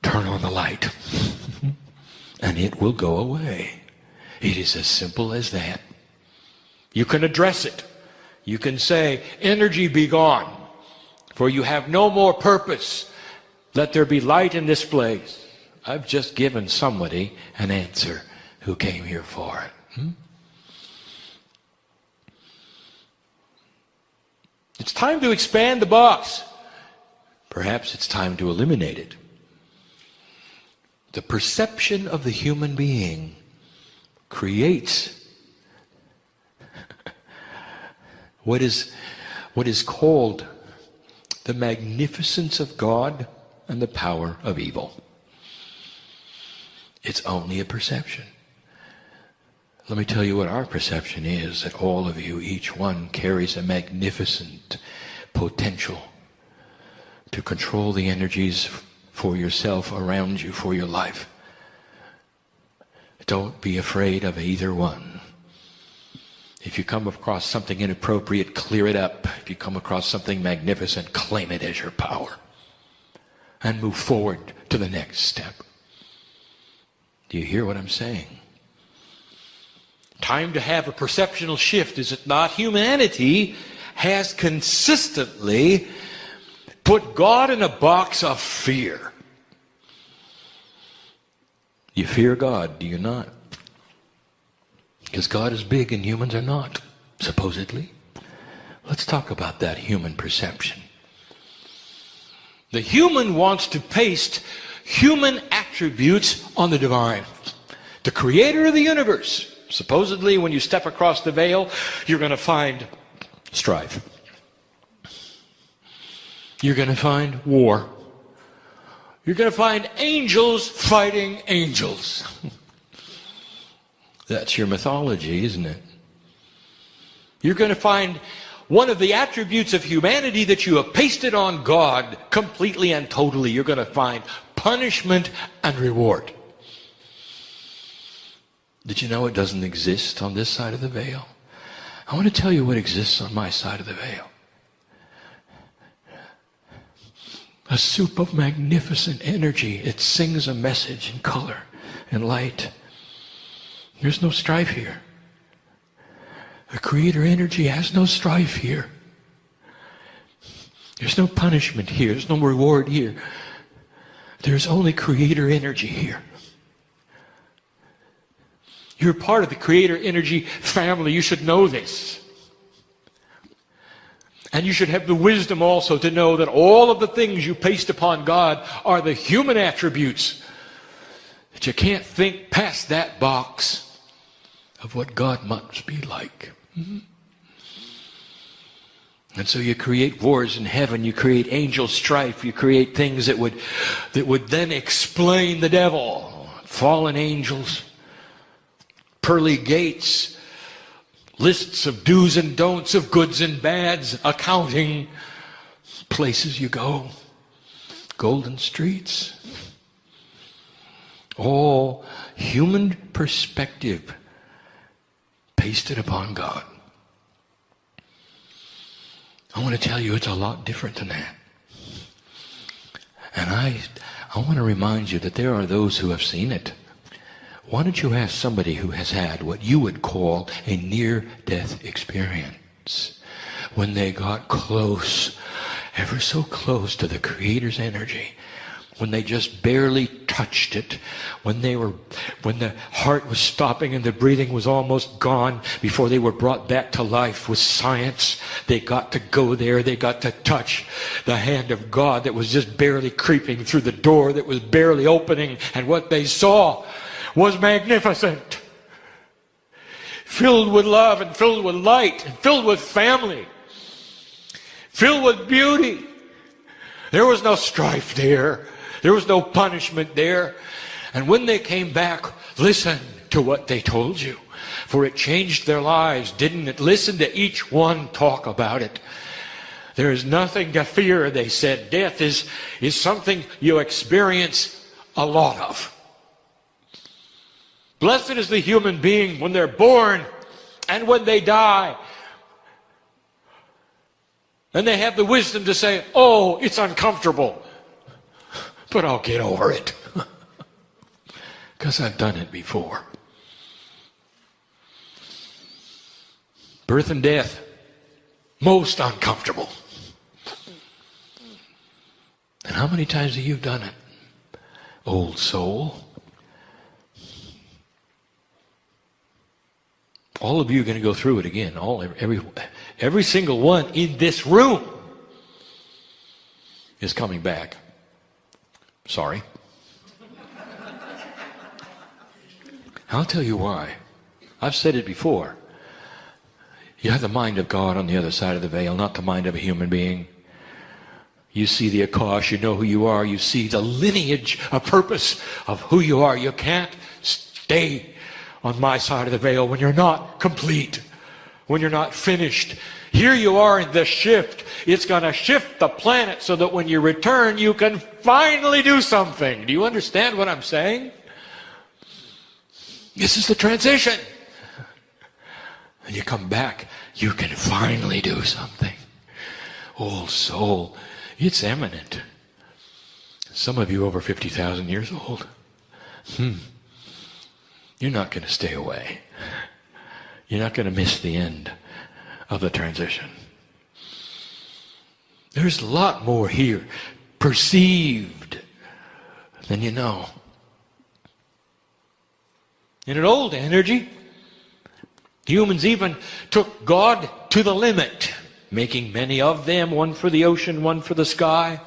turn on the light and it will go away. It is as simple as that. You can address it. You can say, energy be gone, for you have no more purpose. Let there be light in this place. I've just given somebody an answer who came here for it. It's time to expand the box. Perhaps it's time to eliminate it. The perception of the human being creates what is called the magnificence of God and the power of evil. It's only a perception. Let me tell you what our perception is, that all of you, each one, carries a magnificent potential to control the energies for yourself, around you, for your life. Don't be afraid of either one. If you come across something inappropriate, clear it up. If you come across something magnificent, claim it as your power. And move forward to the next step. Do you hear what I'm saying? Time to have a perceptual shift, is it not? Humanity has consistently put God in a box of fear. You fear God, do you not? Because God is big and humans are not, supposedly. Let's talk about that human perception. The human wants to paste human attributes on the divine. The creator of the universe. Supposedly, when you step across the veil, you're going to find strife. You're going to find war. You're going to find angels fighting angels. That's your mythology, isn't it? You're going to find one of the attributes of humanity that you have pasted on God completely and totally. You're going to find punishment and reward. Did you know it doesn't exist on this side of the veil? I want to tell you what exists on my side of the veil. A soup of magnificent energy. It sings a message in color and light. There's no strife here. The creator energy has no strife here. There's no punishment here. There's no reward here. There's only creator energy here. You're part of the creator energy family. You should know this. And you should have the wisdom also to know that all of the things you paste upon God are the human attributes. That you can't think past that box of what God must be like. And so you create wars in heaven, you create angel strife, you create things that would then explain the devil. Fallen angels, pearly gates, lists of do's and don'ts, of goods and bads, accounting, places you go, golden streets. All human perspective pasted upon God. I want to tell you it's a lot different than that. And I want to remind you that there are those who have seen it. Why don't you ask somebody who has had what you would call a near-death experience, when they got close, ever so close to the Creator's energy, when they just barely touched it, when the heart was stopping and the breathing was almost gone, before they were brought back to life with science. They got to go there, they got to touch the hand of God that was just barely creeping through the door that was barely opening, and what they saw was magnificent. Filled with love and filled with light and filled with family. Filled with beauty. There was no strife there. There was no punishment there. And when they came back, listen to what they told you. For it changed their lives, didn't it? Listen to each one talk about it. There is nothing to fear, they said. Death is something you experience a lot of. Blessed is the human being when they're born and when they die. And they have the wisdom to say, oh, it's uncomfortable, but I'll get over it. Because I've done it before. Birth and death, most uncomfortable. And how many times have you done it, old soul? All of you are going to go through it again. Every single one in this room is coming back. Sorry. I'll tell you why. I've said it before. You have the mind of God on the other side of the veil, not the mind of a human being. You see the Akash, you know who you are, you see the lineage, a purpose of who you are. You can't stay on my side of the veil when you're not complete, when you're not finished. Here you are in the shift. It's going to shift the planet so that when you return, you can finally do something. Do you understand what I'm saying? This is the transition. And you come back, you can finally do something. Old soul, it's eminent. Some of you over 50,000 years old. You're not going to stay away. You're not going to miss the end of the transition. There's a lot more here perceived than you know. In an old energy, humans even took God to the limit, making many of them, one for the ocean, one for the sky,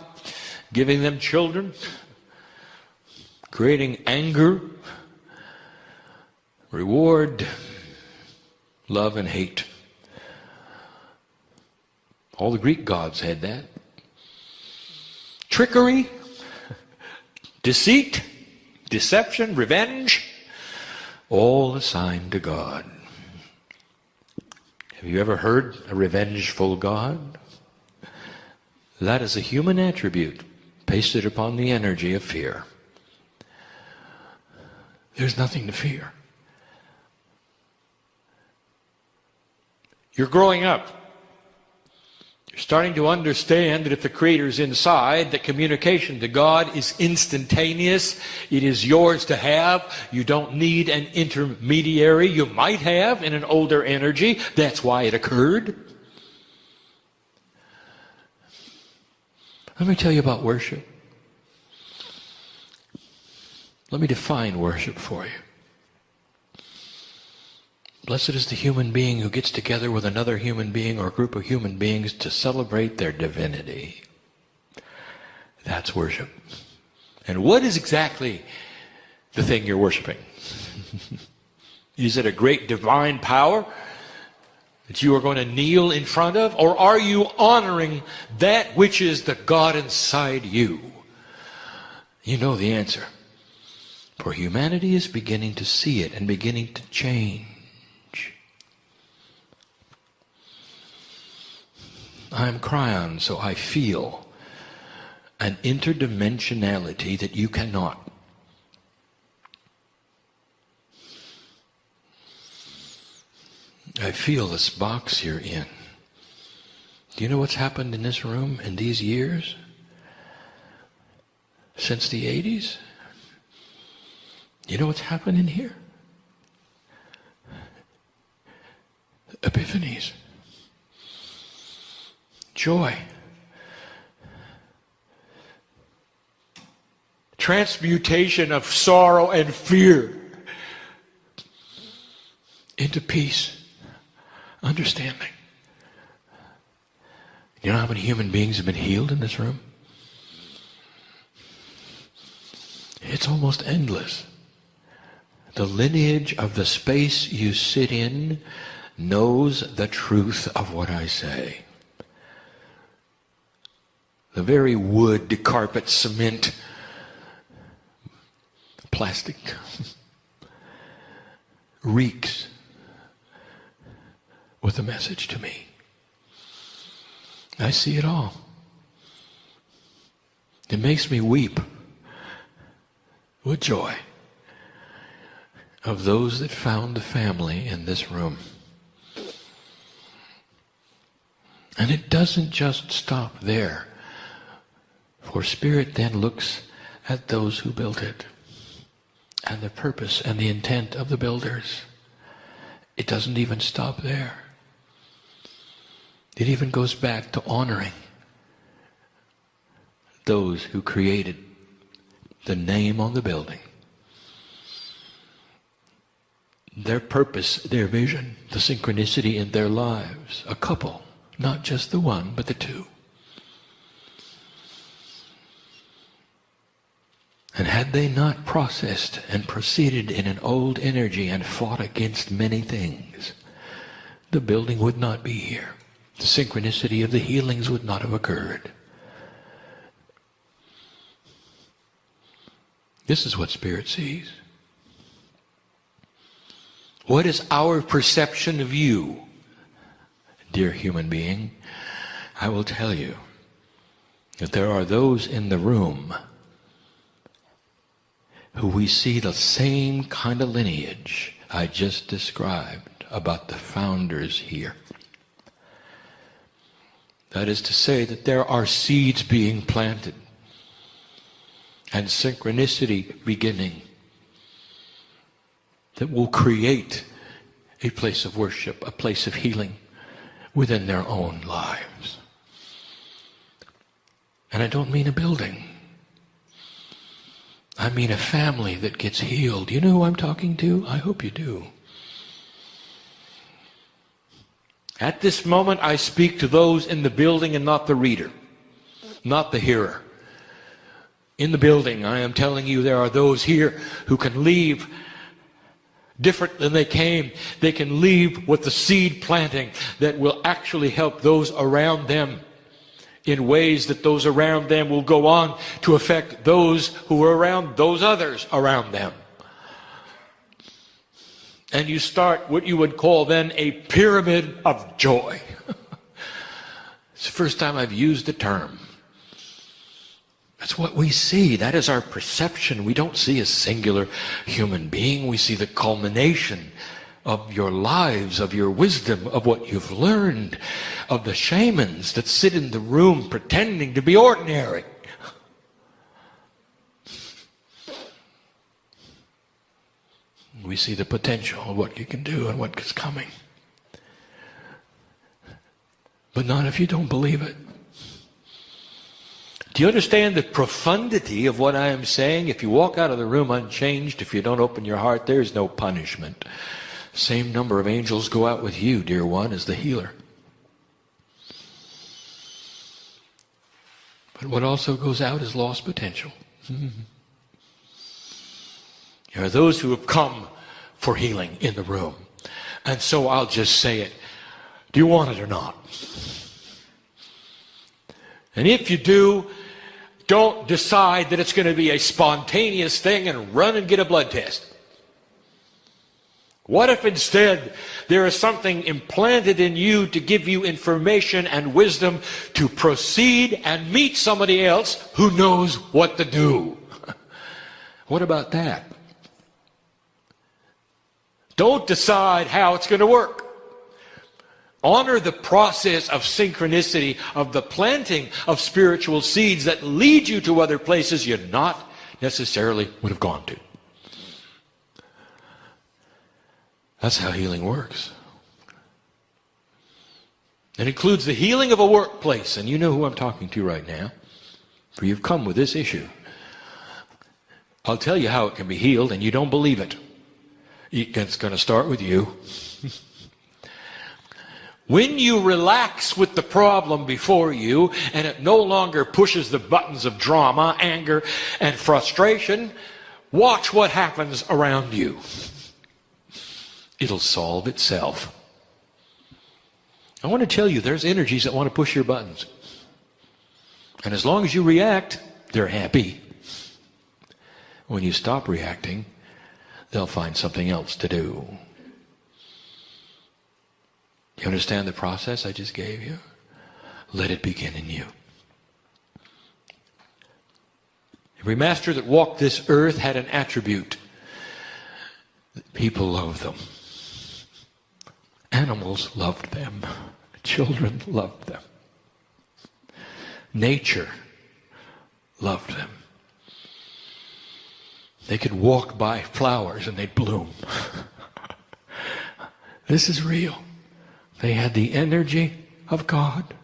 giving them children, creating anger, reward, love and hate. All the Greek gods had that. Trickery, deceit, deception, revenge, all assigned to God. Have you ever heard a revengeful God? That is a human attribute pasted upon the energy of fear. There's nothing to fear. You're growing up. You're starting to understand that if the Creator's inside, that communication to God is instantaneous. It is yours to have. You don't need an intermediary. You might have in an older energy. That's why it occurred. Let me tell you about worship. Let me define worship for you. Blessed is the human being who gets together with another human being or a group of human beings to celebrate their divinity. That's worship. And what is exactly the thing you're worshiping? Is it a great divine power that you are going to kneel in front of? Or are you honoring that which is the God inside you? You know the answer. For humanity is beginning to see it and beginning to change. I am Kryon, so I feel an interdimensionality that you cannot. I feel this box you're in. Do you know what's happened in this room in these years? Since the 80s? You know what's happened in here? Epiphanies. Joy. Transmutation of sorrow and fear into peace, understanding. You know how many human beings have been healed in this room? It's almost endless. The lineage of the space you sit in knows the truth of what I say. The very wood, carpet, cement, plastic reeks with a message to me. I see it all. It makes me weep with joy of those that found the family in this room. And it doesn't just stop there. For Spirit then looks at those who built it and the purpose and the intent of the builders. It doesn't even stop there. It even goes back to honoring those who created the name on the building. Their purpose, their vision, the synchronicity in their lives. A couple, not just the one, but the two. And had they not processed and proceeded in an old energy and fought against many things, the building would not be here. The synchronicity of the healings would not have occurred. This is what Spirit sees. What is our perception of you, dear human being? I will tell you that there are those in the room who we see the same kind of lineage I just described about the founders here. That is to say that there are seeds being planted and synchronicity beginning that will create a place of worship, a place of healing within their own lives. And I don't mean a building. I mean a family that gets healed. You know who I'm talking to? I hope you do. At this moment, I speak to those in the building and not the reader, not the hearer. In the building, I am telling you, there are those here who can leave different than they came. They can leave with the seed planting that will actually help those around them in ways that those around them will go on to affect those who are around those others around them. And you start what you would call then a pyramid of joy. It's the first time I've used the term. That's what we see. That is our perception. We don't see a singular human being. We see the culmination of your lives, of your wisdom, of what you've learned, of the shamans that sit in the room pretending to be ordinary. We see the potential of what you can do and what is coming. But not if you don't believe it. Do you understand the profundity of what I am saying? If you walk out of the room unchanged, if you don't open your heart, there is no punishment. Same number of angels go out with you, dear one, as the healer. But what also goes out is lost potential. There are those who have come for healing in the room. And so I'll just say it. Do you want it or not? And if you do, don't decide that it's going to be a spontaneous thing and run and get a blood test. What if instead there is something implanted in you to give you information and wisdom to proceed and meet somebody else who knows what to do? What about that? Don't decide how it's going to work. Honor the process of synchronicity, of the planting of spiritual seeds that lead you to other places you not necessarily would have gone to. That's how healing works. It includes the healing of a workplace, and you know who I'm talking to right now, for you've come with this issue. I'll tell you how it can be healed, and you don't believe it. It's going to start with you. When you relax with the problem before you and it no longer pushes the buttons of drama, anger, and frustration, watch what happens around you. It'll solve itself. I want to tell you, there's energies that want to push your buttons. And as long as you react, they're happy. When you stop reacting, they'll find something else to do. You understand the process I just gave you? Let it begin in you. Every master that walked this earth had an attribute. People loved them. Animals loved them. Children loved them. Nature loved them. They could walk by flowers and they'd bloom. This is real. They had the energy of God.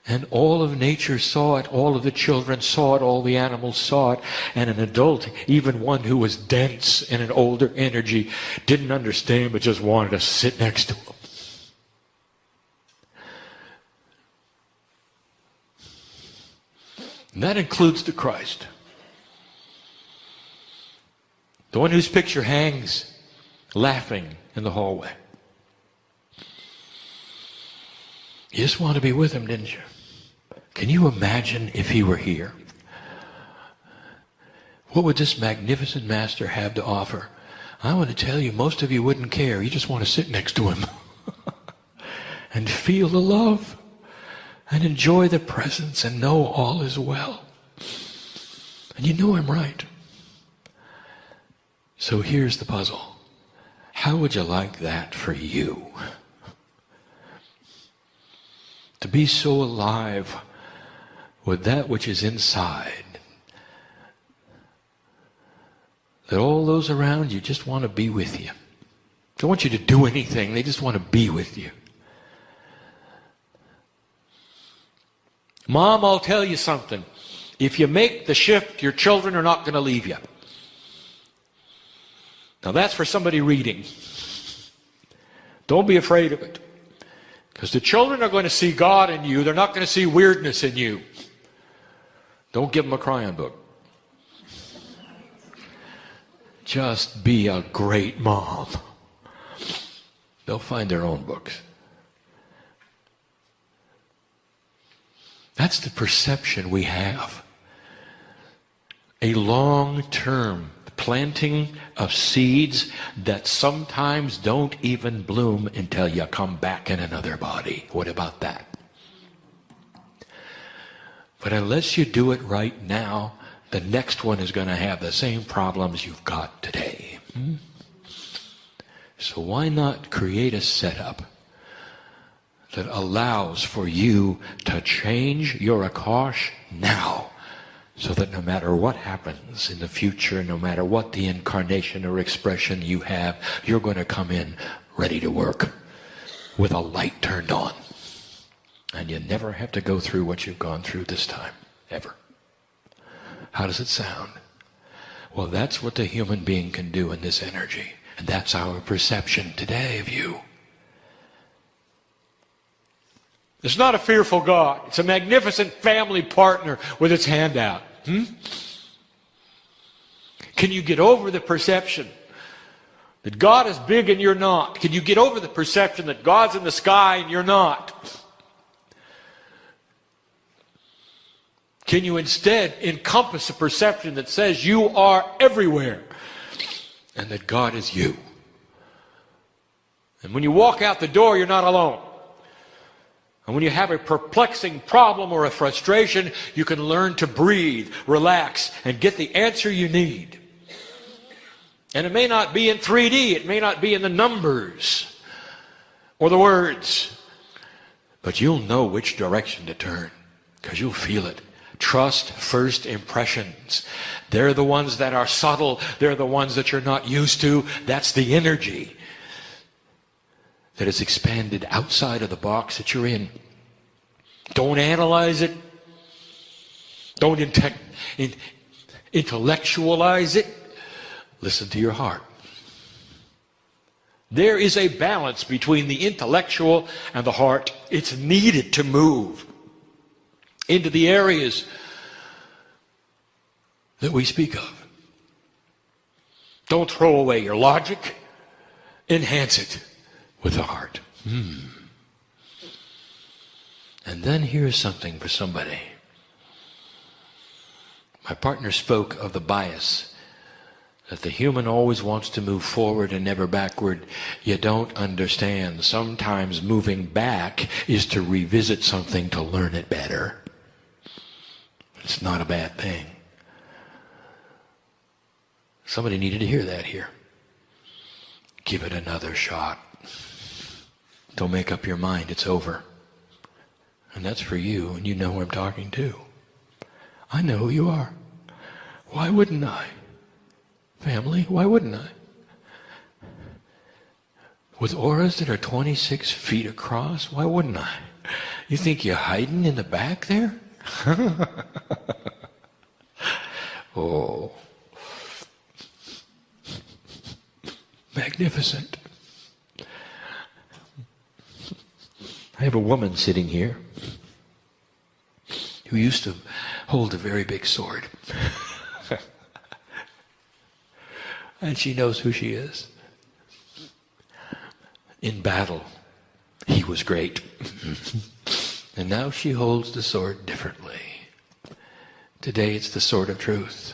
And all of nature saw it, all of the children saw it, all the animals saw it, and an adult, even one who was dense in an older energy, didn't understand but just wanted to sit next to him. And that includes the Christ. The one whose picture hangs laughing in the hallway. You just want to be with him, didn't you? Can you imagine if he were here? What would this magnificent master have to offer? I want to tell you, most of you wouldn't care. You just want to sit next to him and feel the love and enjoy the presence and know all is well. And you know I'm right. So here's the puzzle. How would you like that for you? To be so alive with that which is inside that all those around you just want to be with you. Don't want you to do anything. They just want to be with you. Mom, I'll tell you something. If you make the shift, your children are not going to leave you. Now that's for somebody reading. Don't be afraid of it. Because the children are going to see God in you. They're not going to see weirdness in you. Don't give them a Kryon book. Just be a great mom. They'll find their own books. That's the perception we have. A long-term planting of seeds that sometimes don't even bloom until you come back in another body. What about that? But unless you do it right now, the next one is going to have the same problems you've got today. So why not create a setup that allows for you to change your Akash now, so that no matter what happens in the future, no matter what the incarnation or expression you have, you're going to come in ready to work with a light turned on. And you never have to go through what you've gone through this time, ever. How does it sound? Well, that's what the human being can do in this energy. And that's our perception today of you. It's not a fearful God. It's a magnificent family partner with its hand out. Can you get over the perception that God is big and you're not? Can you get over the perception that God's in the sky and you're not? Can you instead encompass a perception that says you are everywhere and that God is you? And when you walk out the door, you're not alone. And when you have a perplexing problem or a frustration, you can learn to breathe, relax, and get the answer you need. And it may not be in 3D, it may not be in the numbers or the words, but you'll know which direction to turn because you'll feel it. Trust first impressions. They're the ones that are subtle. They're the ones that you're not used to. That's the energy that is expanded outside of the box that you're in. Don't analyze it. Don't intellectualize it. Listen to your heart. There is a balance between the intellectual and the heart. It's needed to move into the areas that we speak of. Don't throw away your logic. Enhance it with the heart. And then here's something for somebody. My partner spoke of the bias, that the human always wants to move forward and never backward. You don't understand. Sometimes moving back is to revisit something to learn it better. It's not a bad thing. Somebody needed to hear that here. Give it another shot. Don't make up your mind. It's over. And that's for you, and you know who I'm talking to. I know who you are. Why wouldn't I? Family, why wouldn't I? With auras that are 26 feet across, why wouldn't I? You think you're hiding in the back there? Oh. Magnificent. I have a woman sitting here who used to hold a very big sword. And she knows who she is. In battle, he was great. And now she holds the sword differently. Today it's the sword of truth.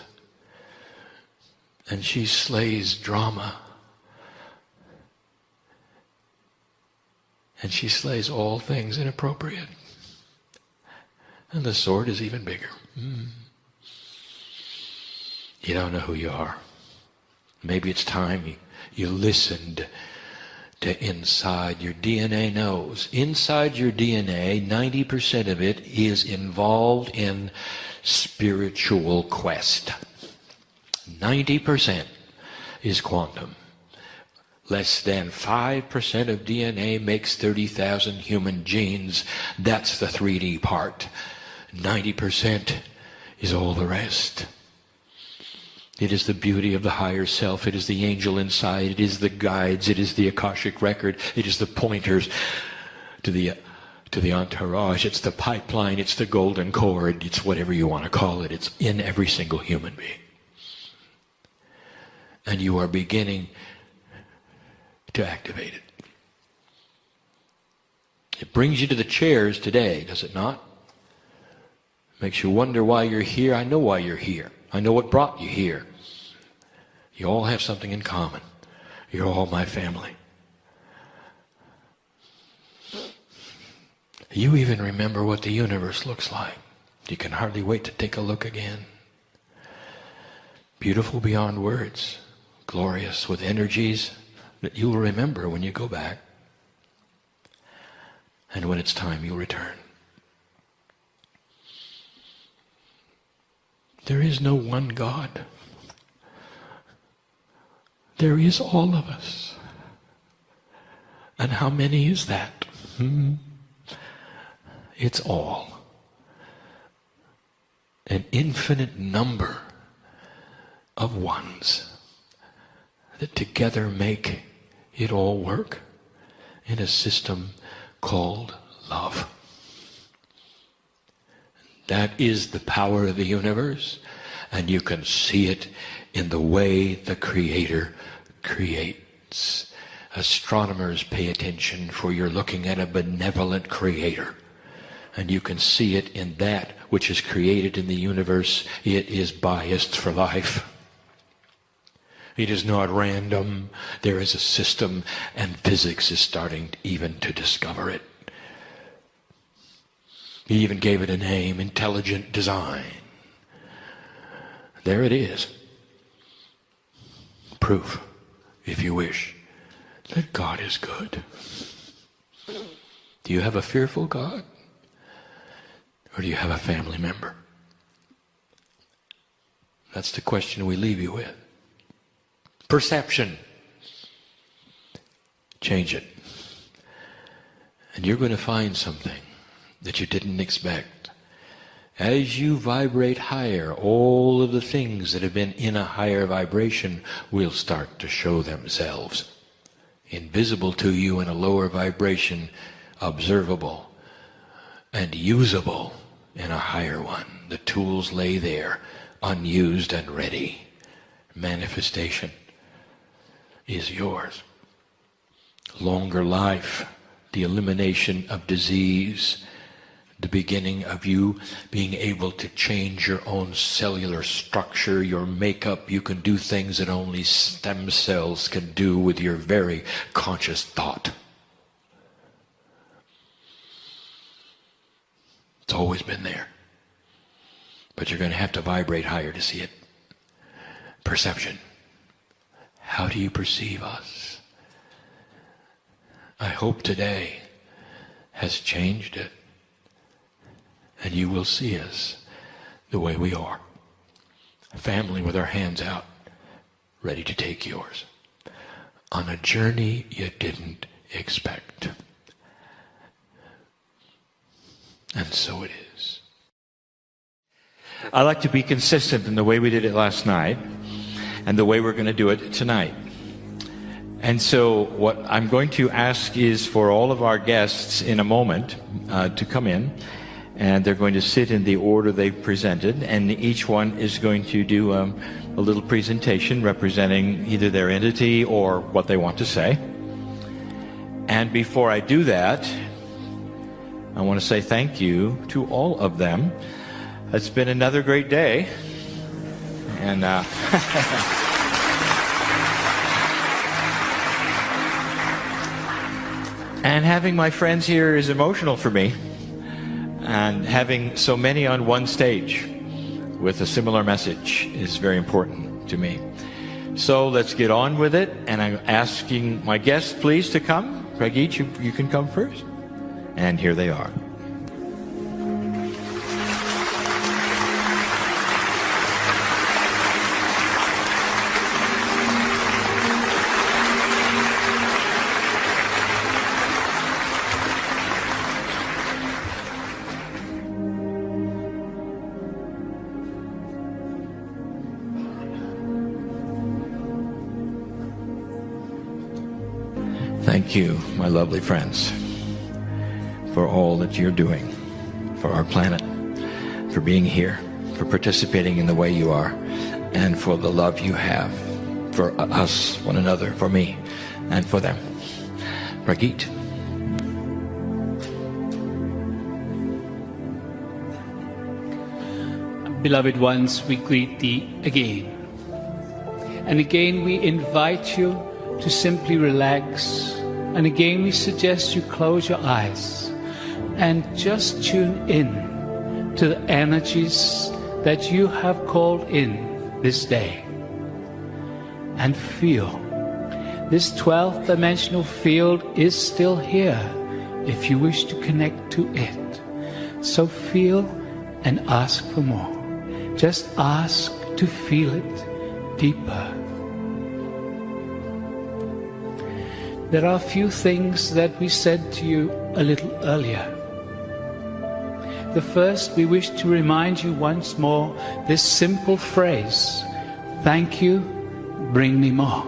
And she slays drama. And she slays all things inappropriate. And the sword is even bigger. You don't know who you are. Maybe it's time you listened to inside. Your DNA knows. Inside your DNA, 90% of it is involved in spiritual quest. 90% is quantum. Less than 5% of DNA makes 30,000 human genes. That's the 3D part. 90% is all the rest. It is the beauty of the higher self. It is the angel inside. It is the guides. It is the Akashic record. It is the pointers to the entourage. It's the pipeline. It's the golden cord. It's whatever you want to call it. It's in every single human being. And you are beginning to activate it. It brings you to the chairs today, does it not? Makes you wonder why you're here. I know why you're here. I know what brought you here. You all have something in common. You're all my family. You even remember what the universe looks like. You can hardly wait to take a look again. Beautiful beyond words. Glorious with energies that you will remember when you go back. And when it's time, you'll return. There is no one God. There is all of us. And how many is that? It's all. An infinite number of ones that together make it all work in a system called love. That is the power of the universe, and you can see it in the way the Creator creates. Astronomers pay attention, for you're looking at a benevolent Creator, and you can see it in that which is created in the universe. It is biased for life. It is not random. There is a system, and physics is starting even to discover it. He even gave it a name, intelligent design. There it is. Proof, if you wish, that God is good. Do you have a fearful God? Or do you have a family member? That's the question we leave you with. Perception. Change it. And you're going to find something that you didn't expect. As you vibrate higher, all of the things that have been in a higher vibration will start to show themselves. Invisible to you in a lower vibration, observable and usable in a higher one. The tools lay there, unused and ready. Manifestation is yours. Longer life, the elimination of disease, the beginning of you being able to change your own cellular structure, your makeup. You can do things that only stem cells can do with your very conscious thought. It's always been there. But you're going to have to vibrate higher to see it. Perception. How do you perceive us? I hope today has changed it. And you will see us the way we are. A family with our hands out, ready to take yours. On a journey you didn't expect. And so it is. I like to be consistent in the way we did it last night and the way we're going to do it tonight. And so what I'm going to ask is for all of our guests in a moment to come in. And they're going to sit in the order they presented, and each one is going to do a little presentation representing either their entity or what they want to say. And before I do that, I want to say thank you to all of them. It's been another great day. And And having my friends here is emotional for me. And having so many on one stage with a similar message is very important to me. So let's get on with it. And I'm asking my guests, please, to come. Pragit, you can come first. And here they are. Thank you, my lovely friends, for all that you're doing for our planet, for being here, for participating in the way you are, and for the love you have for us, one another, for me, and for them. Pragit. Beloved ones, we greet thee again. And again we invite you to simply relax. And again we suggest you close your eyes and just tune in to the energies that you have called in this day. And feel this 12th dimensional field is still here if you wish to connect to it. So feel and ask for more. Just ask to feel it deeper. There are a few things that we said to you a little earlier. The first, we wish to remind you once more this simple phrase, thank you, bring me more.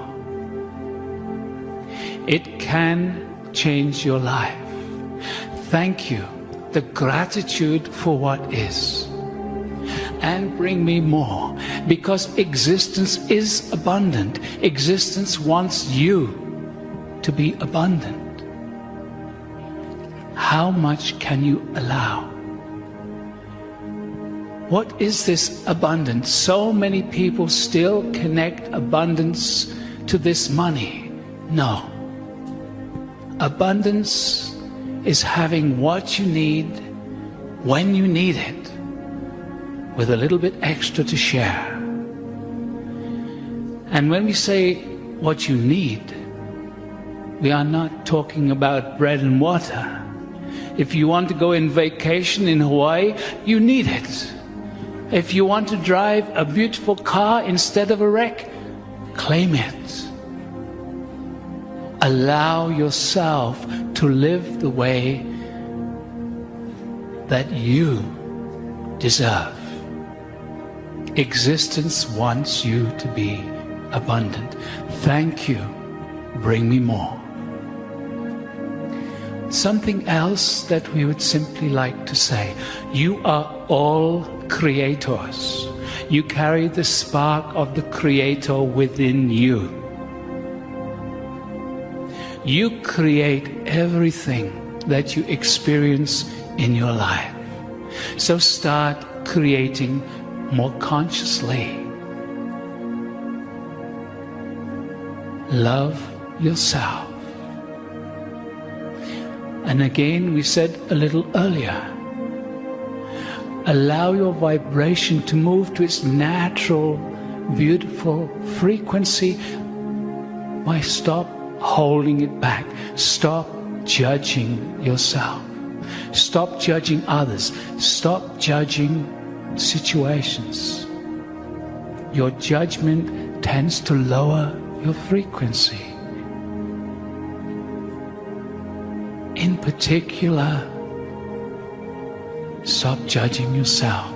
It can change your life. Thank you, the gratitude for what is. And bring me more, because existence is abundant. Existence wants you to be abundant. How much can you allow? What is this abundance? So many people still connect abundance to this money. No. Abundance is having what you need when you need it, with a little bit extra to share. And when we say what you need, we are not talking about bread and water. If you want to go on vacation in Hawaii, you need it. If you want to drive a beautiful car instead of a wreck, claim it. Allow yourself to live the way that you deserve. Existence wants you to be abundant. Thank you. Bring me more. Something else that we would simply like to say. You are all creators. You carry the spark of the Creator within you. You create everything that you experience in your life. So start creating more consciously. Love yourself. And again, we said a little earlier, allow your vibration to move to its natural, beautiful frequency. Why stop holding it back? Stop judging yourself. Stop judging others. Stop judging situations. Your judgment tends to lower your frequency. In particular, stop judging yourself.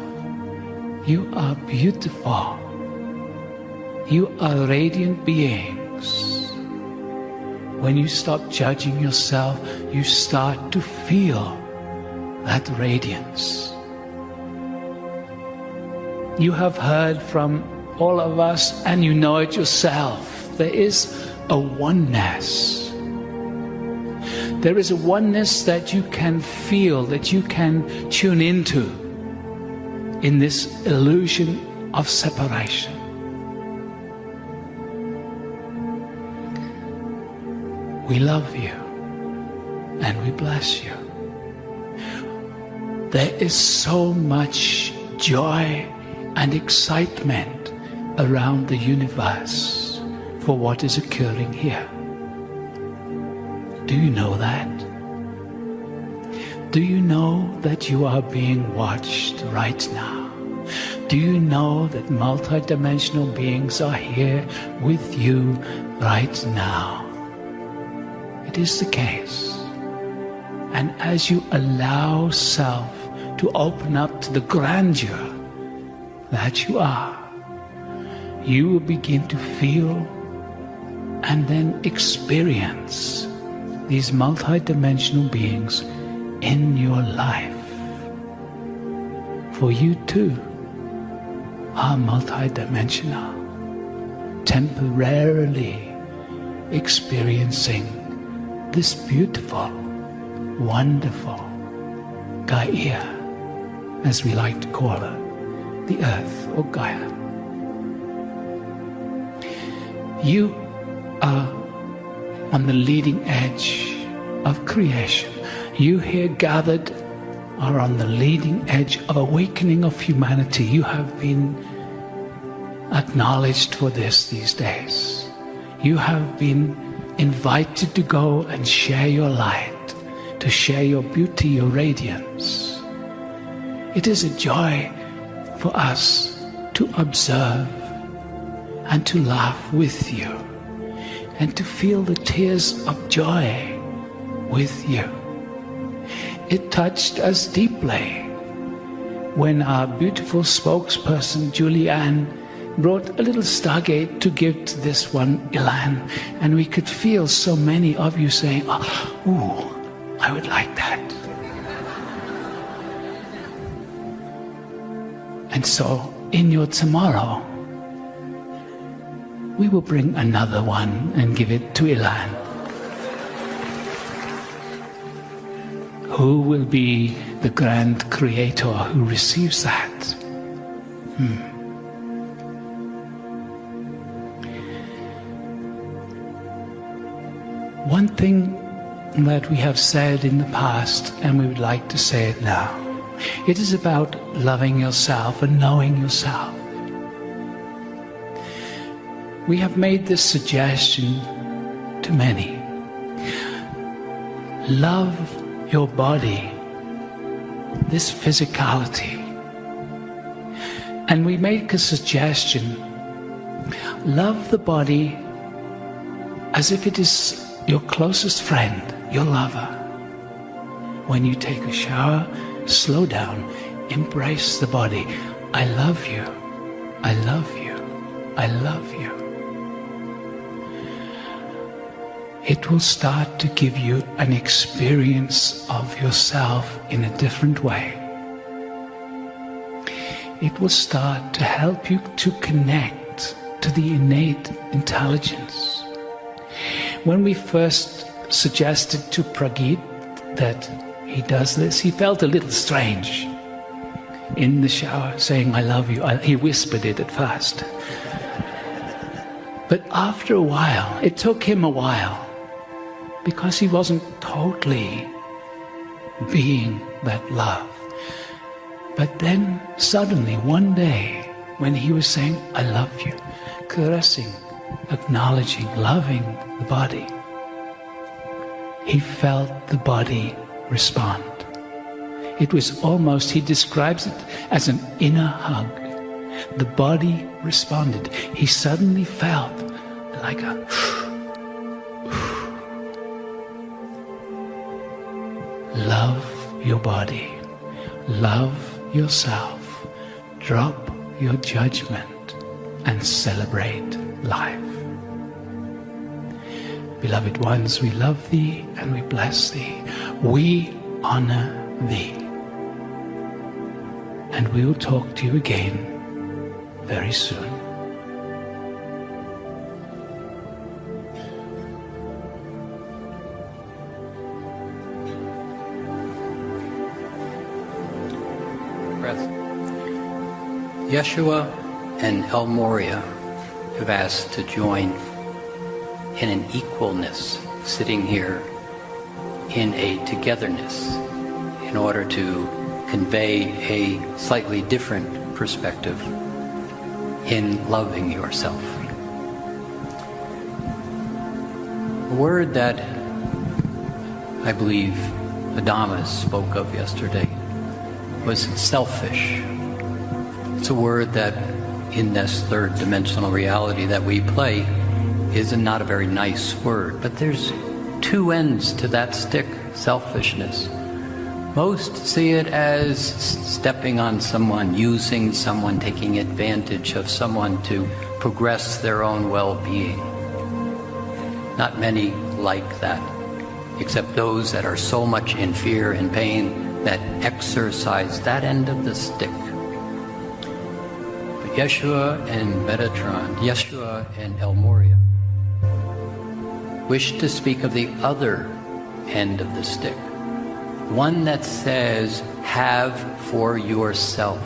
You are beautiful. You are radiant beings. When you stop judging yourself, you start to feel that radiance. You have heard from all of us, and you know it yourself. There is a oneness. There is a oneness that you can feel, that you can tune into in this illusion of separation. We love you. and we bless you. There is so much joy and excitement around the universe for what is occurring here. Do you know that? Do you know that you are being watched right now? Do you know that multidimensional beings are here with you right now? It is the case. And as you allow self to open up to the grandeur that you are, you will begin to feel and then experience these multidimensional beings in your life. For you too are multidimensional, temporarily experiencing this beautiful, wonderful Gaia, as we like to call her, the earth or Gaia. You are on the leading edge of creation. You here gathered are on the leading edge of awakening of humanity. You have been acknowledged for this these days. You have been invited to go and share your light, to share your beauty, your radiance. It is a joy for us to observe and to laugh with you and to feel the tears of joy with you. It touched us deeply when our beautiful spokesperson Julianne brought a little stargate to give to this one Ilan, and we could feel so many of you saying, "Oh, ooh, I would like that." And so in your tomorrow, we will bring another one and give it to Ilan. Who will be the grand creator who receives that? One thing that we have said in the past, and we would like to say it now, it is about loving yourself and knowing yourself. We have made this suggestion to many. Love your body, this physicality. And we make a suggestion. Love the body as if it is your closest friend, your lover. When you take a shower, slow down, embrace the body. I love you, I love you, I love you. It will start to give you an experience of yourself in a different way. It will start to help you to connect to the innate intelligence. When we first suggested to Pragit that he does this, he felt a little strange in the shower saying, "I love you." He whispered it at first. But after a while, it took him a while, because he wasn't totally being that love. But then suddenly one day when he was saying, "I love you," caressing, acknowledging, loving the body, he felt the body respond. It was almost, he describes it as an inner hug. The body responded. He suddenly felt like a love your body, love yourself, drop your judgment, and celebrate life. Beloved ones, we love thee and we bless thee. We honor thee. And we will talk to you again very soon. Yeshua and El Moria have asked to join in an equalness, sitting here in a togetherness in order to convey a slightly different perspective in loving yourself. A word that I believe Adamas spoke of yesterday was selfish. It's a word that in this third dimensional reality that we play is not a very nice word, but there's two ends to that stick, selfishness. Most see it as stepping on someone, using someone, taking advantage of someone to progress their own well-being. Not many like that, except those that are so much in fear and pain that exercise that end of the stick. But Yeshua and Metatron, Yeshua and El Moria, wish to speak of the other end of the stick. One that says, have for yourself.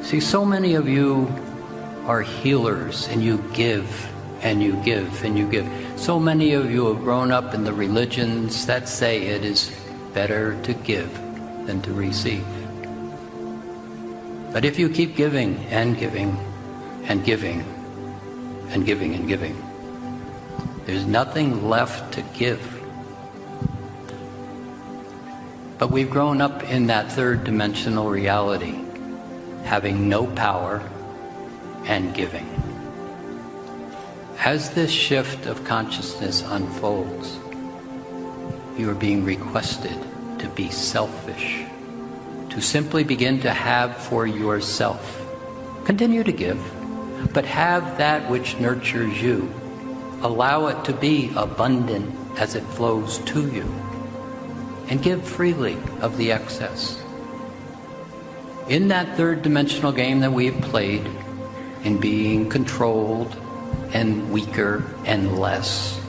See, so many of you are healers, and you give, and you give, and you give. So many of you have grown up in the religions that say it is better to give than to receive. But if you keep giving, and giving, and giving, and giving, and giving, there's nothing left to give. But we've grown up in that third dimensional reality, having no power and giving. As this shift of consciousness unfolds, you are being requested to be selfish, to simply begin to have for yourself. Continue to give, but have that which nurtures you. Allow it to be abundant as it flows to you. And give freely of the excess. In that third dimensional game that we've played, in being controlled and weaker and less,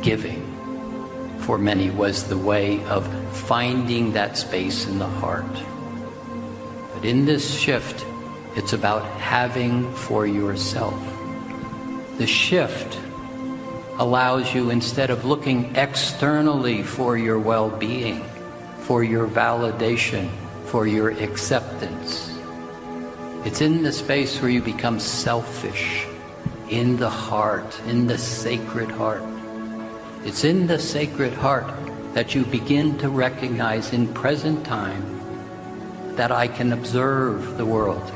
giving for many was the way of finding that space in the heart. But in this shift, it's about having for yourself. The shift allows you, instead of looking externally for your well-being, for your validation, for your acceptance, it's in the space where you become selfish, in the heart, in the sacred heart. It's in the sacred heart that you begin to recognize in present time that I can observe the world.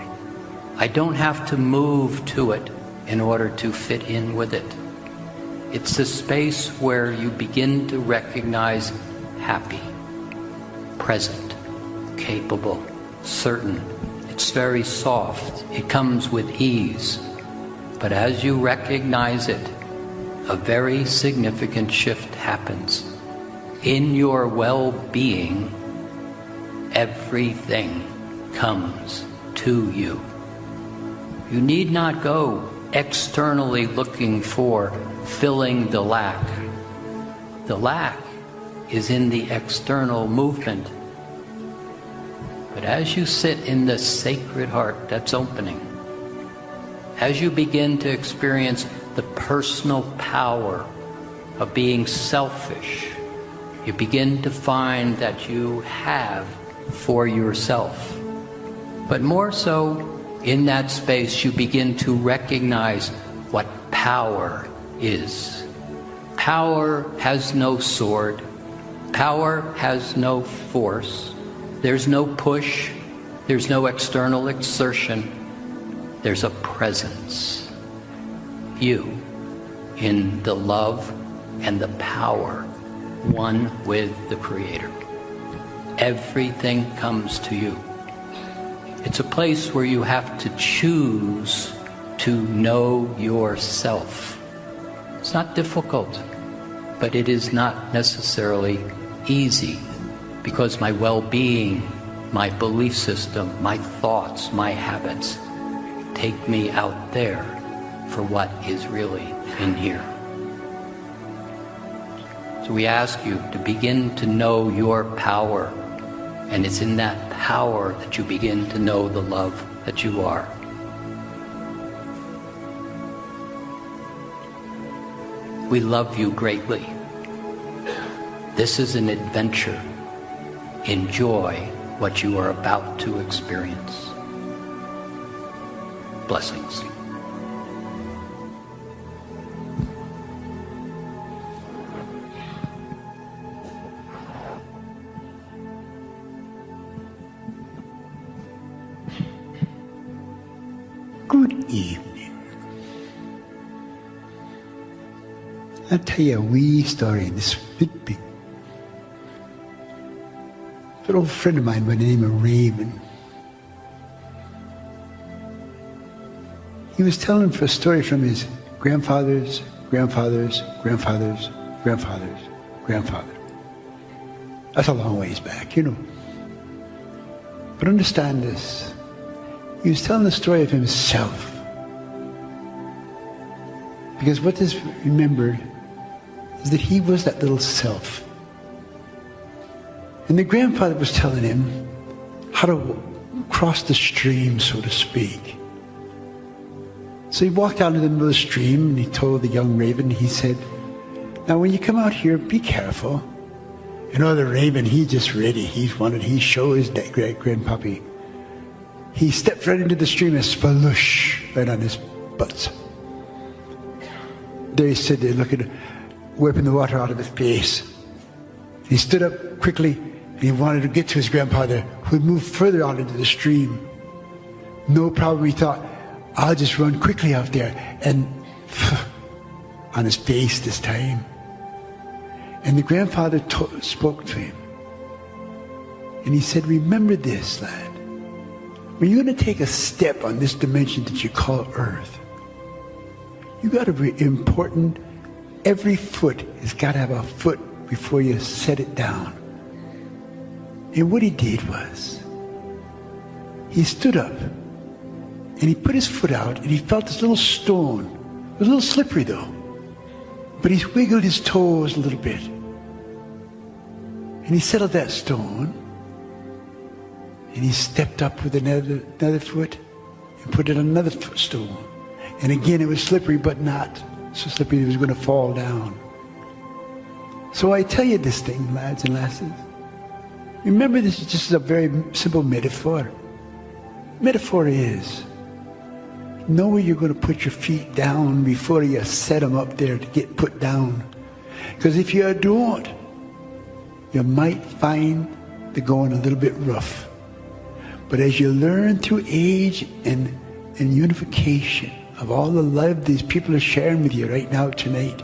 I don't have to move to it in order to fit in with it. It's a space where you begin to recognize happy, present, capable, certain. It's very soft. It comes with ease. But as you recognize it, a very significant shift happens. In your well-being, everything comes to you. You need not go externally looking for filling the lack. The lack is in the external movement. But as you sit in the sacred heart that's opening, as you begin to experience the personal power of being selfish, you begin to find that you have for yourself. But more so, in that space, you begin to recognize what power is. Power has no sword. Power has no force. There's no push. There's no external exertion. There's a presence. You, in the love and the power, one with the Creator. Everything comes to you. It's a place where you have to choose to know yourself. It's not difficult, but it is not necessarily easy, because my well-being, my belief system, my thoughts, my habits take me out there for what is really in here. So we ask you to begin to know your power, and it's in that power that you begin to know the love that you are. We love you greatly. This is an adventure. Enjoy what you are about to experience. Blessings. Good evening. I'll tell you a wee story. This big. An old friend of mine by the name of Raven. He was telling for a story from his grandfather's grandfather. That's a long ways back, you know. But understand this. He was telling the story of himself. Because what this remembered is that he was that little self. And the grandfather was telling him how to cross the stream, so to speak. So he walked out into the middle of the stream and he told the young raven, he said, now when you come out here, be careful. You know, the raven, he's just ready. He showed his grandpappy. He stepped right into the stream and sploosh right on his butt. There he stood there looking, wiping the water out of his face. He stood up quickly and he wanted to get to his grandfather, who had moved further out into the stream. No problem, he thought, I'll just run quickly out there, and on his face this time. And the grandfather spoke to him. And he said, remember this, lad. When you're going to take a step on this dimension that you call Earth, you got to be important. Every foot has got to have a foot before you set it down. And what he did was, he stood up and he put his foot out and he felt this little stone. It was a little slippery though, but he wiggled his toes a little bit. And he settled that stone and he stepped up with another foot and put it on another stone. And again it was slippery, but not so slippery that he was going to fall down. So I tell you this thing, lads and lasses. Remember, this is just a very simple metaphor. Metaphor is, know where you're going to put your feet down before you set them up there to get put down. Because if you don't, you might find the going a little bit rough. But as you learn through age and unification of all the love these people are sharing with you right now tonight,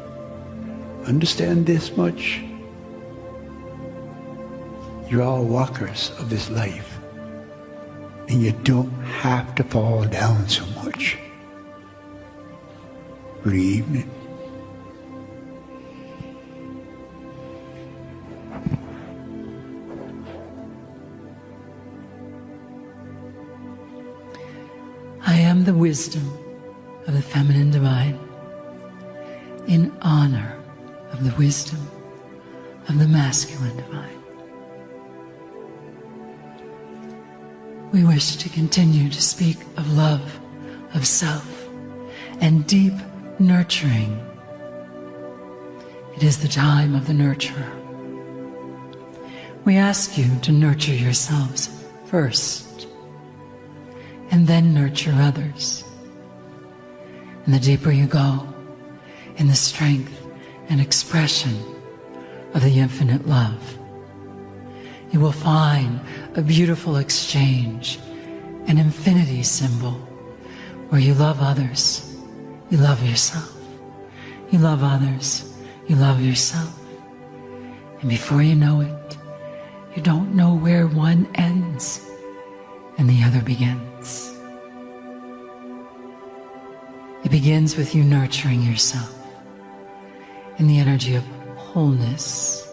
understand this much. You're all walkers of this life. And you don't have to fall down so much. Good evening. I am the wisdom of the feminine divine, in honor of the wisdom of the masculine divine. We wish to continue to speak of love, of self, and deep nurturing. It is the time of the nurturer. We ask you to nurture yourselves first, and then nurture others. And the deeper you go in the strength and expression of the infinite love, you will find a beautiful exchange, an infinity symbol, where you love others, you love yourself. You love others, you love yourself. And before you know it, you don't know where one ends and the other begins. It begins with you nurturing yourself in the energy of wholeness,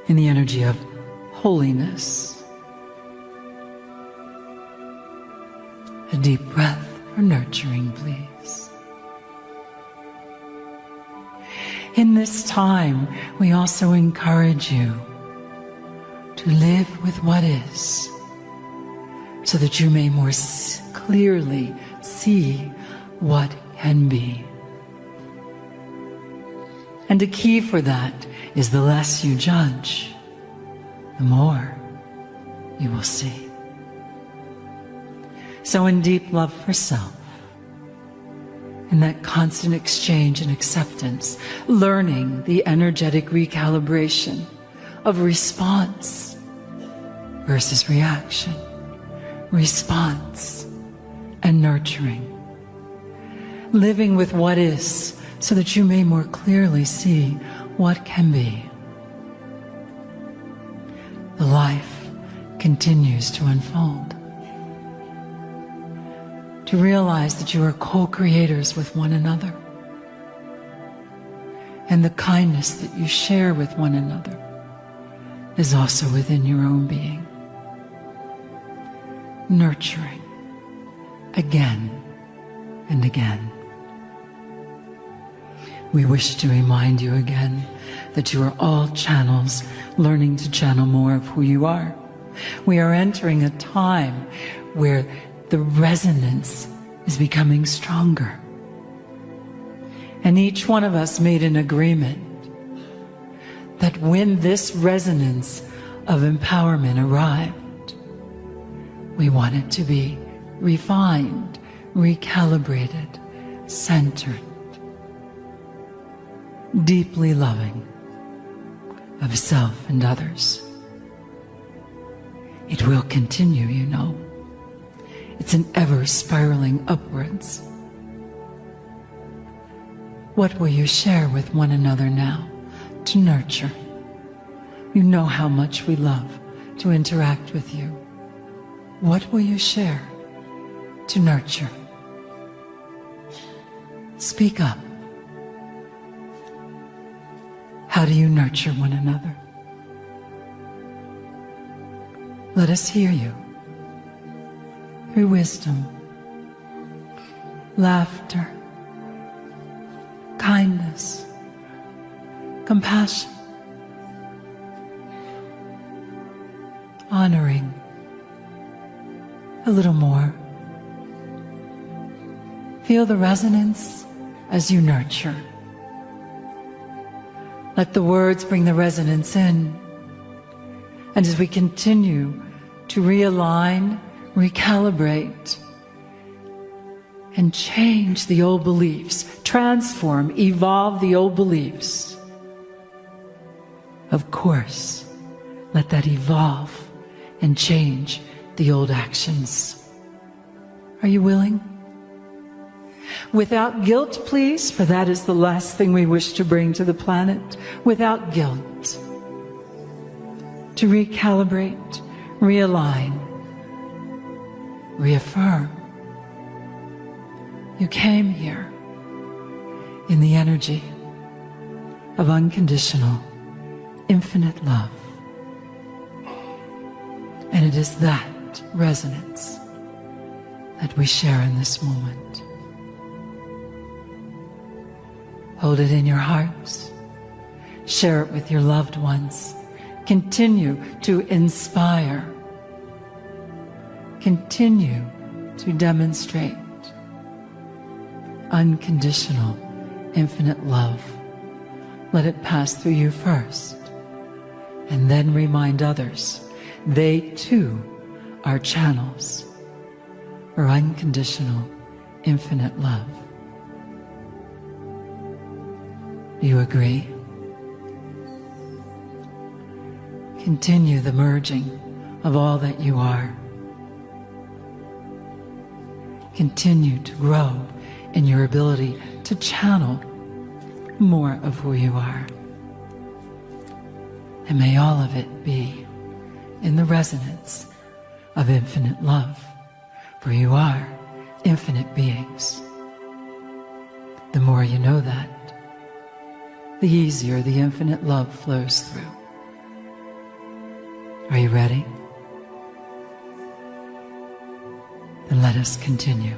in the energy of holiness. A deep breath for nurturing, please. In this time, we also encourage you to live with what is, so that you may more clearly see what can be. And a key for that is the less you judge, the more you will see. So in deep love for self, in that constant exchange and acceptance, learning the energetic recalibration of response versus reaction, response and nurturing, living with what is so that you may more clearly see what can be. The life continues to unfold. To realize that you are co-creators with one another, and the kindness that you share with one another is also within your own being. Nurturing again and again. We wish to remind you again that you are all channels learning to channel more of who you are. We are entering a time where the resonance is becoming stronger. And each one of us made an agreement that when this resonance of empowerment arrived, we want it to be refined, recalibrated, centered, deeply loving of self and others. It will continue, you know. It's an ever spiraling upwards. What will you share with one another now to nurture? You know how much we love to interact with you. What will you share to nurture? Speak up. How do you nurture one another? Let us hear you. Through wisdom, laughter, kindness, compassion, honoring, a little more. Feel the resonance as you nurture. Let the words bring the resonance in. And as we continue to realign, recalibrate, and change the old beliefs, transform, evolve the old beliefs, of course, let that evolve and change the old actions. Are you willing? Without guilt, please, for that is the last thing we wish to bring to the planet. Without guilt. To recalibrate, realign, reaffirm. You came here in the energy of unconditional, infinite love. And it is that resonance that we share in this moment. Hold it in your hearts. Share it with your loved ones. Continue to inspire. Continue to demonstrate unconditional, infinite love. Let it pass through you first, and then remind others they too are channels for unconditional, infinite love. Do you agree? Continue the merging of all that you are. Continue to grow in your ability to channel more of who you are. And may all of it be in the resonance of infinite love, for you are infinite beings. The more you know that, the easier the infinite love flows through. Are you ready? Then let us continue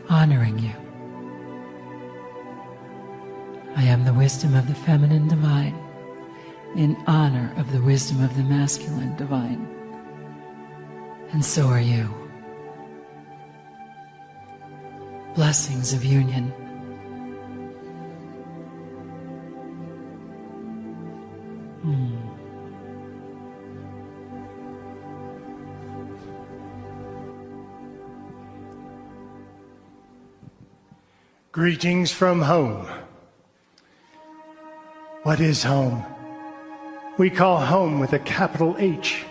honoring you. I am the wisdom of the feminine divine in honor of the wisdom of the masculine divine. And so are you. Blessings of union. Greetings from home. What is home? We call home with a capital H.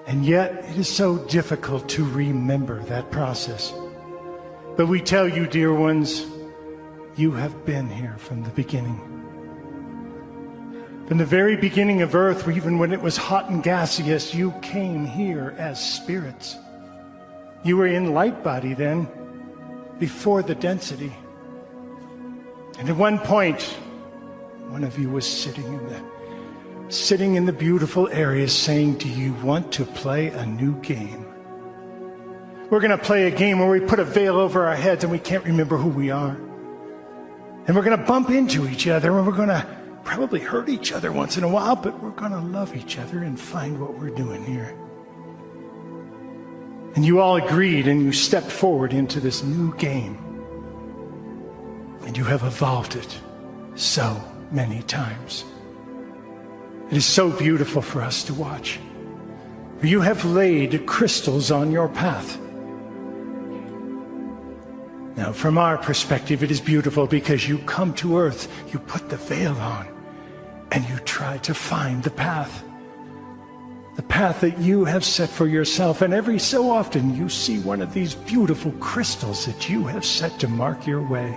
And yet it is so difficult to remember that process. But we tell you, dear ones, you have been here from the beginning. From the very beginning of Earth, even when it was hot and gaseous, you came here as spirits. You were in light body then, before the density. And at one point, one of you was sitting in the beautiful areas saying, do you want to play a new game? We're going to play a game where we put a veil over our heads and we can't remember who we are. And we're going to bump into each other and we're going to probably hurt each other once in a while, but we're going to love each other and find what we're doing here. And you all agreed and you stepped forward into this new game. And you have evolved it so many times. It is so beautiful for us to watch. You have laid crystals on your path. Now, from our perspective, it is beautiful because you come to Earth, you put the veil on, and you try to find the path. The path that you have set for yourself. And every so often, you see one of these beautiful crystals that you have set to mark your way.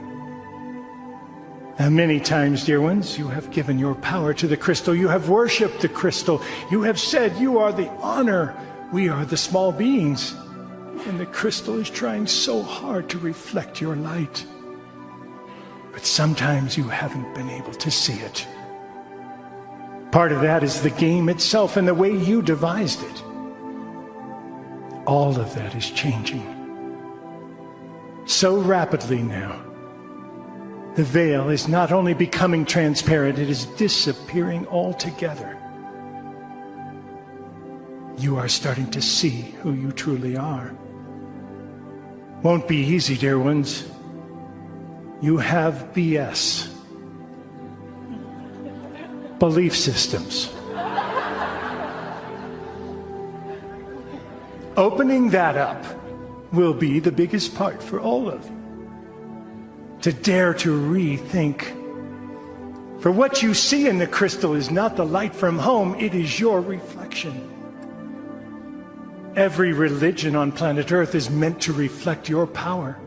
Now, many times, dear ones, you have given your power to the crystal. You have worshipped the crystal. You have said, you are the honor. We are the small beings. And the crystal is trying so hard to reflect your light. But sometimes you haven't been able to see it. Part of that is the game itself and the way you devised it. All of that is changing. So rapidly now. The veil is not only becoming transparent, it is disappearing altogether. You are starting to see who you truly are. Won't be easy, dear ones. You have BS. Belief systems. Opening that up will be the biggest part for all of you. To dare to rethink. For what you see in the crystal is not the light from home, it is your reflection. Every religion on planet Earth is meant to reflect your power.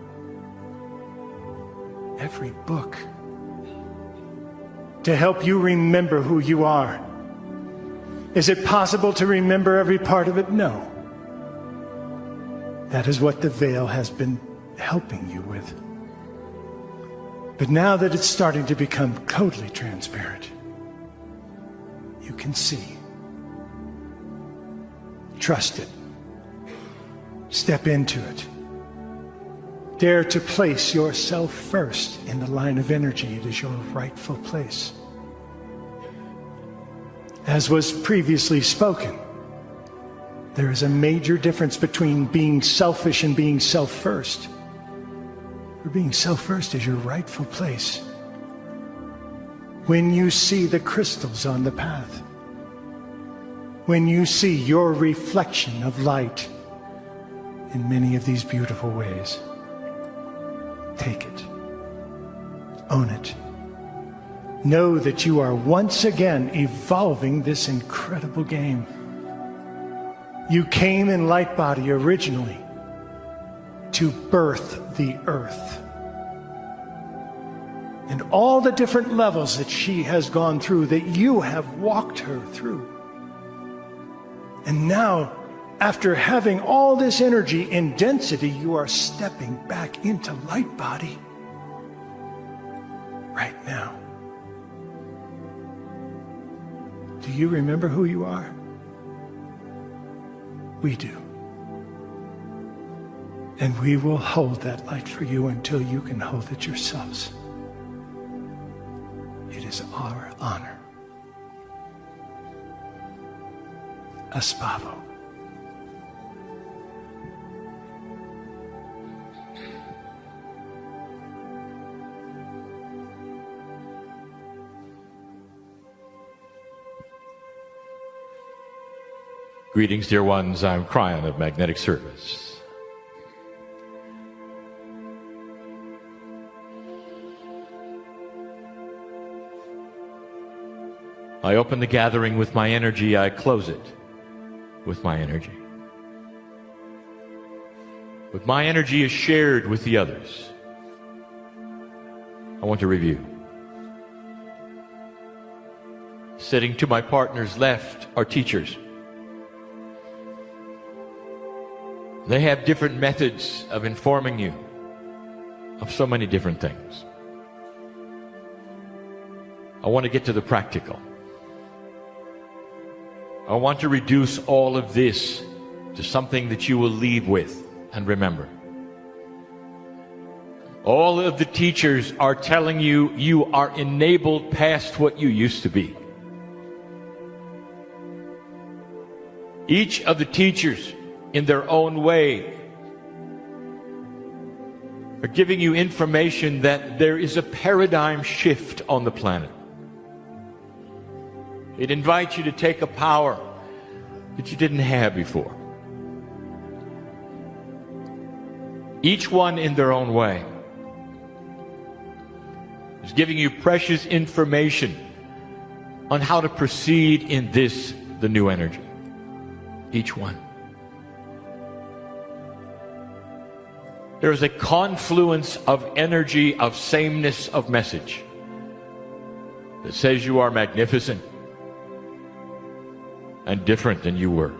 Every book. To help you remember who you are. Is it possible to remember every part of it? No. That is what the veil has been helping you with. But now that it's starting to become totally transparent, you can see. Trust it. Step into it. Dare to place yourself first in the line of energy. It is your rightful place. As was previously spoken, there is a major difference between being selfish and being self-first. For being self-first is your rightful place. When you see the crystals on the path, when you see your reflection of light in many of these beautiful ways, take it. Own it. Know that you are once again evolving this incredible game. You came in light body originally to birth the earth. And all the different levels that she has gone through, that you have walked her through. And now, after having all this energy in density, you are stepping back into light body right now. Do you remember who you are? We do. And we will hold that light for you until you can hold it yourselves. It is our honor. Aspavo. Greetings, dear ones. I'm Kryon of Magnetic Service. I open the gathering with my energy, I close it with my energy. But my energy is shared with the others. I want to review. Sitting to my partner's left are teachers. They have different methods of informing you of so many different things. I want to get to the practical. I want to reduce all of this to something that you will leave with and remember. All of the teachers are telling you you are enabled past what you used to be. Each of the teachers, in their own way, are giving you information that there is a paradigm shift on the planet. It invites you to take a power that you didn't have before. Each one in their own way is giving you precious information on how to proceed in this, the new energy. Each one. There is a confluence of energy, of sameness of message that says you are magnificent and different than you were.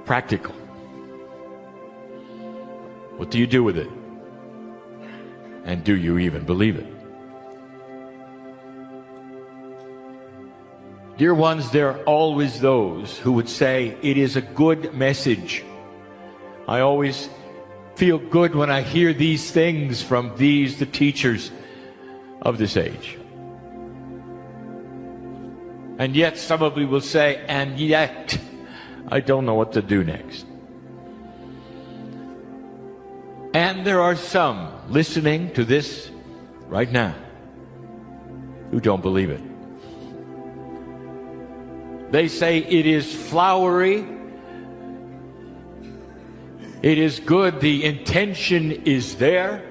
Practical. What do you do with it? And do you even believe it? Dear ones, there are always those who would say it is a good message. I always feel good when I hear these things from the teachers of this age. And yet some of you will say, and yet I don't know what to do next. And there are some listening to this right now who don't believe it. They say it is flowery, it is good, the intention is there,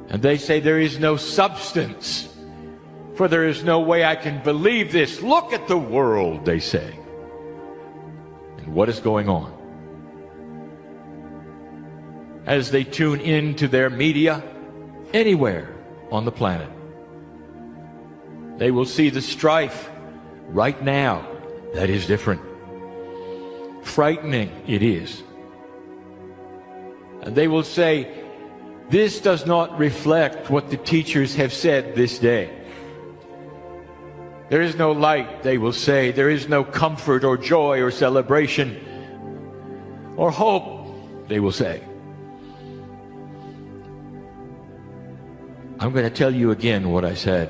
and they say there is no substance, for there is no way I can believe this. Look at the world, they say, and what is going on. As they tune into their media anywhere on the planet, they will see the strife right now that is different. Frightening it is. And they will say, this does not reflect what the teachers have said this day. There is no light, they will say. There is no comfort or joy or celebration or hope, they will say. I'm going to tell you again what I said.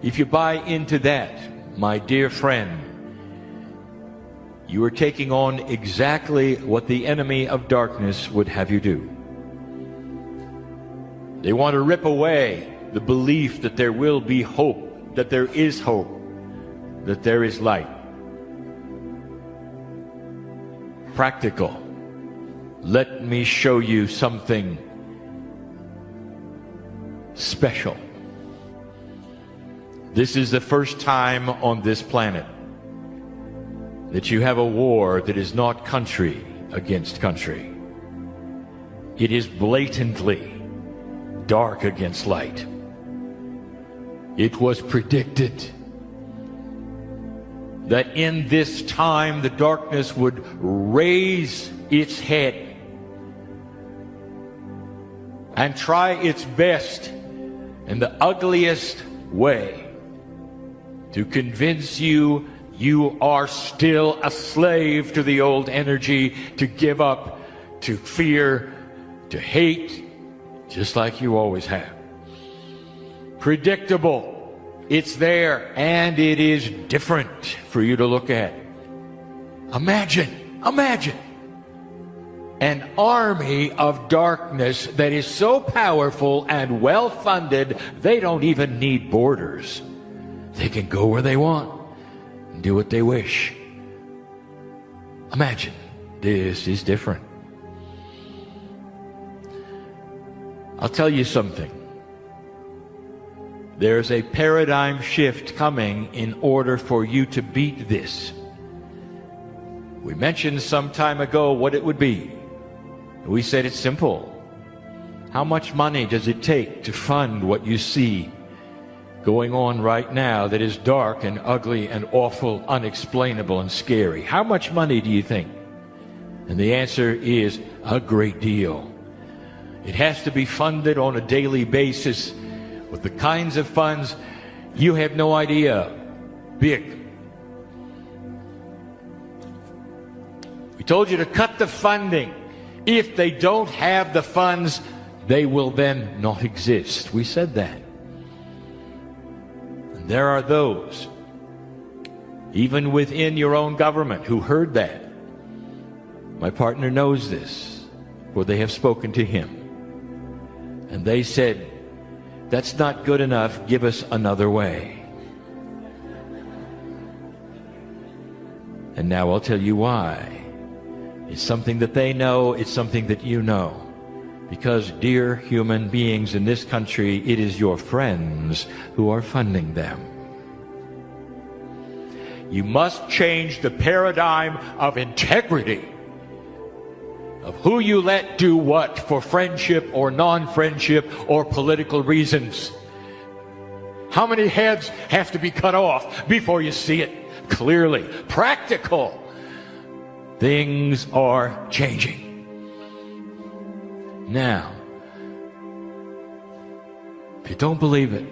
If you buy into that, my dear friend, you are taking on exactly what the enemy of darkness would have you do. They want to rip away the belief that there will be hope, that there is hope, that there is light. Practical. Let me show you something special. This is the first time on this planet that you have a war that is not country against country. It is blatantly dark against light. It was predicted that in this time the darkness would raise its head and try its best in the ugliest way to convince you you are still a slave to the old energy, to give up, to fear, to hate, just like you always have. Predictable. It's there, and it is different for you to look at. Imagine an army of darkness that is so powerful and well-funded, they don't even need borders. They can go where they want and do what they wish. Imagine, this is different. I'll tell you something. There's a paradigm shift coming in order for you to beat this. We mentioned some time ago what it would be. We said it's simple. How much money does it take to fund what you see going on right now that is dark and ugly and awful, unexplainable and scary? How much money do you think? And the answer is a great deal. It has to be funded on a daily basis with the kinds of funds you have no idea. Big. We told you to cut the funding. If they don't have the funds, they will then not exist. We said that. And there are those, even within your own government, who heard that. My partner knows this, for they have spoken to him. And they said, that's not good enough, give us another way. And now I'll tell you why. It's something that they know, it's something that you know. Because, dear human beings in this country, it is your friends who are funding them. You must change the paradigm of integrity, of who you let do what for friendship or non-friendship or political reasons. How many heads have to be cut off before you see it clearly? Practical. Things are changing. Now, if you don't believe it,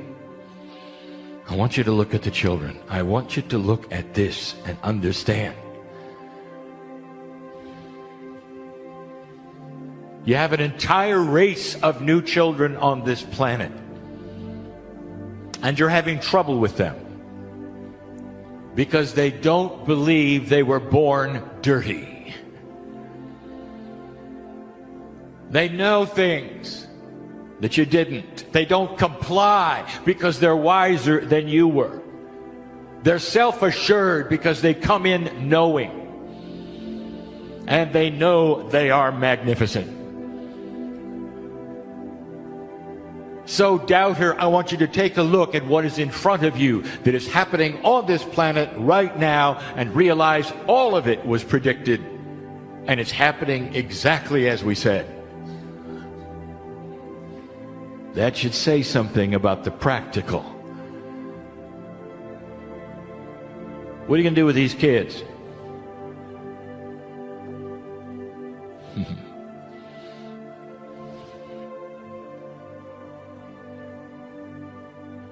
I want you to look at the children. I want you to look at this and understand. You have an entire race of new children on this planet, and you're having trouble with them because they don't believe they were born dirty. They know things that you didn't. They don't comply because they're wiser than you were. They're self-assured because they come in knowing, and they know they are magnificent. So, doubter, I want you to take a look at what is in front of you that is happening on this planet right now and realize all of it was predicted, and it's happening exactly as we said. That should say something about the practical. What are you going to do with these kids?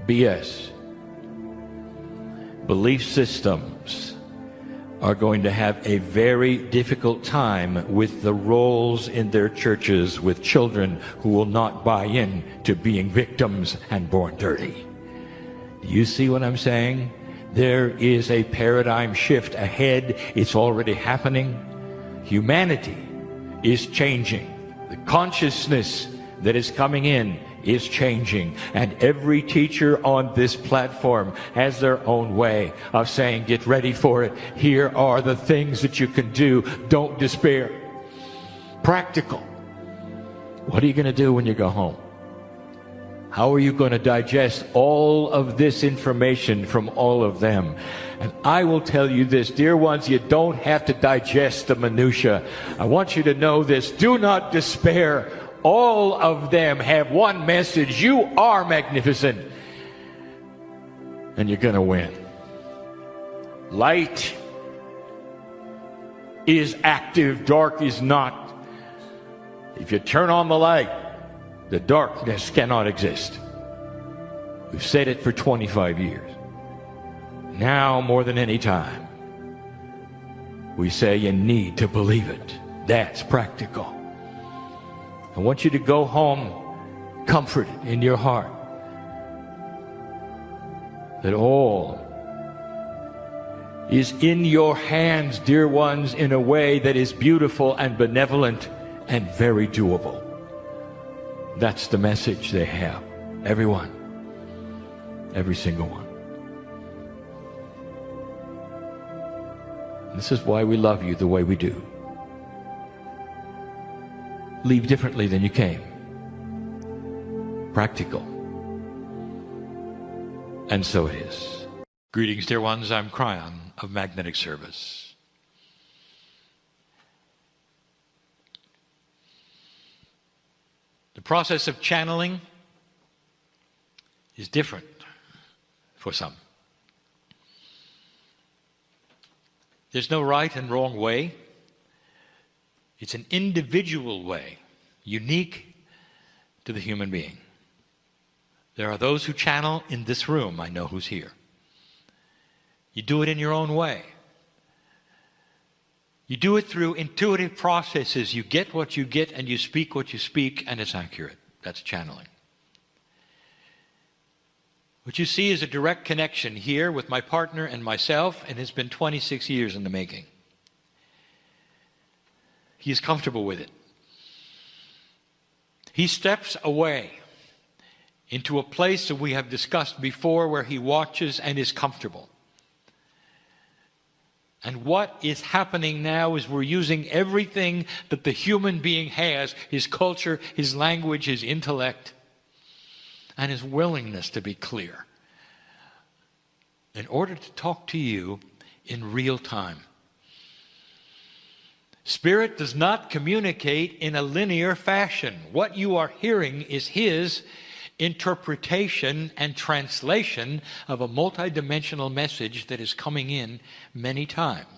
BS. Belief systems are going to have a very difficult time with the roles in their churches with children who will not buy in to being victims and born dirty. Do you see what I'm saying? There is a paradigm shift ahead. It's already happening. Humanity is changing. The consciousness that is coming in is changing, and every teacher on this platform has their own way of saying, get ready for it. Here are the things that you can do. Don't despair. Practical. What are you going to do when you go home? How are you going to digest all of this information from all of them? And I will tell you this, dear ones, you don't have to digest the minutia. I want you to know this. Do not despair. All of them have one message. You are magnificent. And you're going to win. Light is active. Dark is not. If you turn on the light, the darkness cannot exist. We've said it for 25 years. Now, more than any time, we say you need to believe it. That's practical. I want you to go home comforted in your heart that all is in your hands, dear ones, in a way that is beautiful and benevolent and very doable. That's the message they have. Everyone. Every single one. This is why we love you the way we do. Leave differently than you came. practical. And so it is. Greetings, dear ones. I'm Kryon of Magnetic Service. The process of channeling is different for some. There's no right and wrong way. It's an individual way, unique to the human being. There are those who channel in this room. I know who's here. You do it in your own way. You do it through intuitive processes. You get what you get and you speak what you speak, and it's accurate. That's channeling. What you see is a direct connection here with my partner and myself, and it's been 26 years in the making. He is comfortable with it. He steps away into a place that we have discussed before where he watches and is comfortable. And what is happening now is we're using everything that the human being has, his culture, his language, his intellect, and his willingness to be clear, in order to talk to you in real time. Spirit does not communicate in a linear fashion. What you are hearing is his interpretation and translation of a multidimensional message that is coming in many times.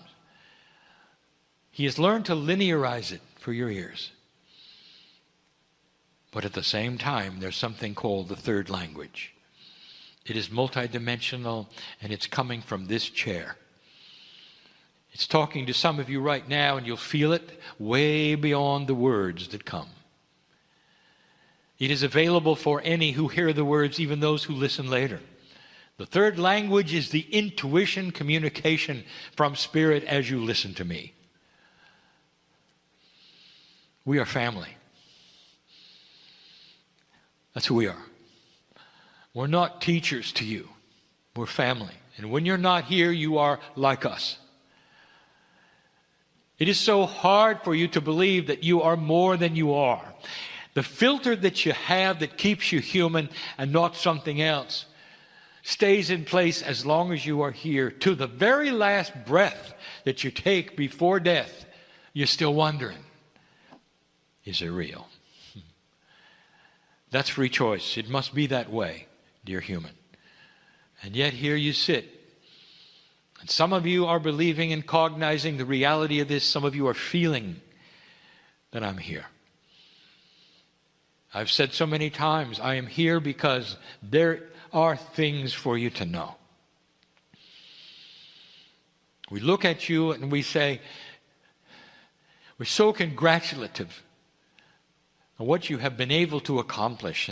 He has learned to linearize it for your ears. But at the same time, there's something called the third language. It is multidimensional, and it's coming from this chair. It's talking to some of you right now, and you'll feel it way beyond the words that come. It is available for any who hear the words, even those who listen later. The third language is the intuition communication from Spirit as you listen to me. We are family. That's who we are. We're not teachers to you. We're family. And when you're not here, you are like us. It is so hard for you to believe that you are more than you are. The filter that you have that keeps you human and not something else stays in place as long as you are here. To the very last breath that you take before death, you're still wondering, is it real? That's free choice. It must be that way, dear human. And yet here you sit. And some of you are believing and cognizing the reality of this. Some of you are feeling that I'm here. I've said so many times, I am here because there are things for you to know. We look at you and we say, we're so congratulative on what you have been able to accomplish.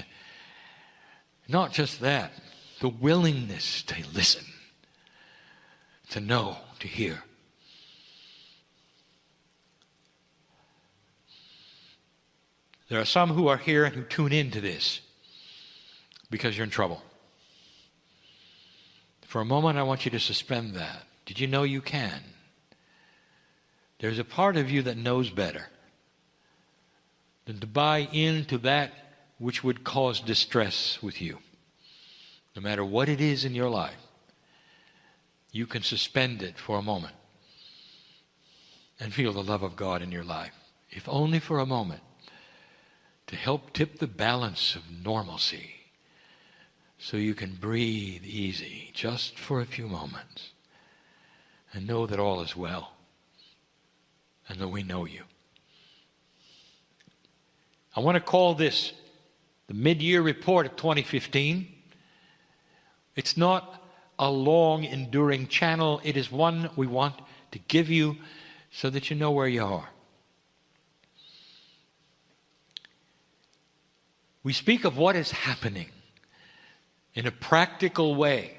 Not just that, the willingness to listen, to know, to hear. There are some who are here and who tune into this because you're in trouble. For a moment, I want you to suspend that. Did you know you can? There's a part of you that knows better than to buy into that which would cause distress with you. No matter what it is in your life, you can suspend it for a moment and feel the love of God in your life, if only for a moment, to help tip the balance of normalcy so you can breathe easy just for a few moments and know that all is well and that we know you. I want to call this the mid-year report of 2015. It's not a long, enduring channel. It is one we want to give you so that you know where you are. We speak of what is happening in a practical way,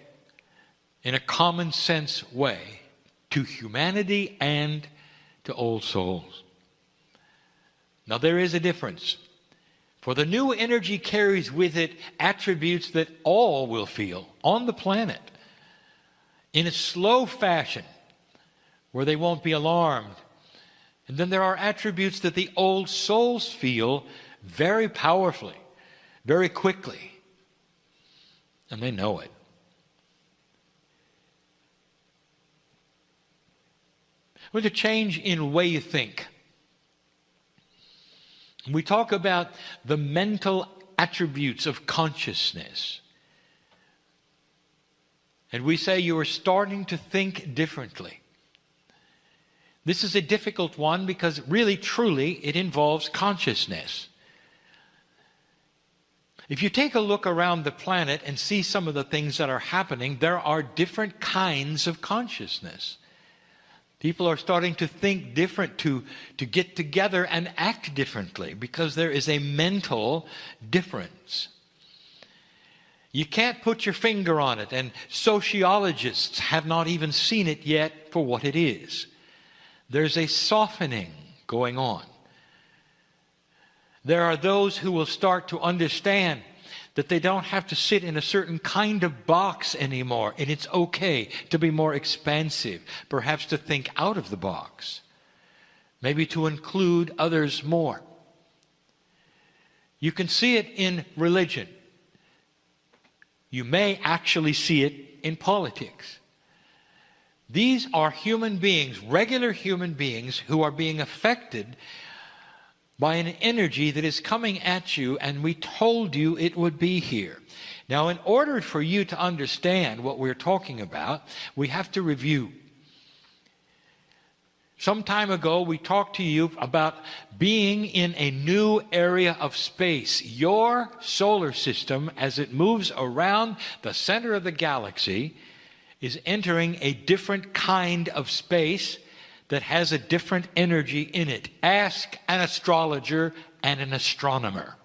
in a common sense way, to humanity and to old souls. Now there is a difference. For the new energy carries with it attributes that all will feel on the planet in a slow fashion where they won't be alarmed. And then there are attributes that the old souls feel very powerfully very quickly. And they know it. With a change in the way you think. We talk about the mental attributes of consciousness. And we say you are starting to think differently. This is a difficult one because really, truly, it involves consciousness. If you take a look around the planet and see some of the things that are happening, there are different kinds of consciousness. People are starting to think different, to get together and act differently because there is a mental difference. You can't put your finger on it, and sociologists have not even seen it yet for what it is. There's a softening going on. There are those who will start to understand that they don't have to sit in a certain kind of box anymore, and it's okay to be more expansive, perhaps to think out of the box, maybe to include others more. You can see it in religion. You may actually see it in politics. These are human beings, regular human beings, who are being affected by an energy that is coming at you, and we told you it would be here. Now, in order for you to understand what we're talking about, we have to review. Some time ago, we talked to you about being in a new area of space. Your solar system, as it moves around the center of the galaxy, is entering a different kind of space that has a different energy in it. Ask an astrologer and an astronomer,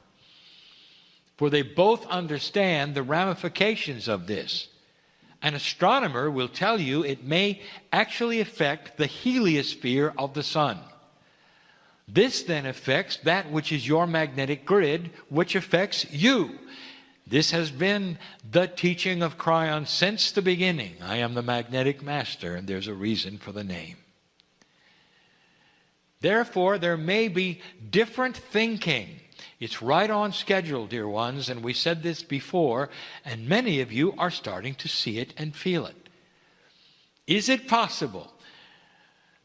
for they both understand the ramifications of this. An astronomer will tell you it may actually affect the heliosphere of the sun. This then affects that which is your magnetic grid, which affects you. This has been the teaching of Kryon since the beginning. I am the magnetic master, and there's a reason for the name. Therefore, there may be different thinking. It's right on schedule, dear ones, and we said this before, and many of you are starting to see it and feel it. Is it possible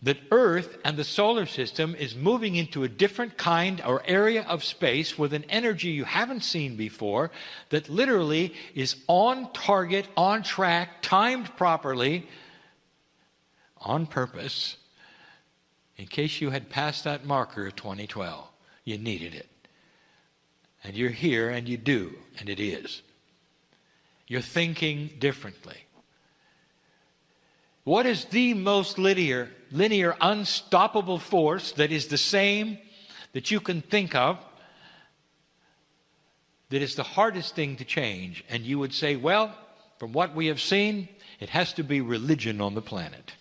that Earth and the solar system is moving into a different kind or area of space with an energy you haven't seen before that literally is on target, on track, timed properly, on purpose, in case you had passed that marker of 2012? You needed it. And you're here, and you do, and it is. You're thinking differently. What is the most linear, unstoppable force that is the same that you can think of, that is the hardest thing to change? And you would say, well, from what we have seen, it has to be religion on the planet.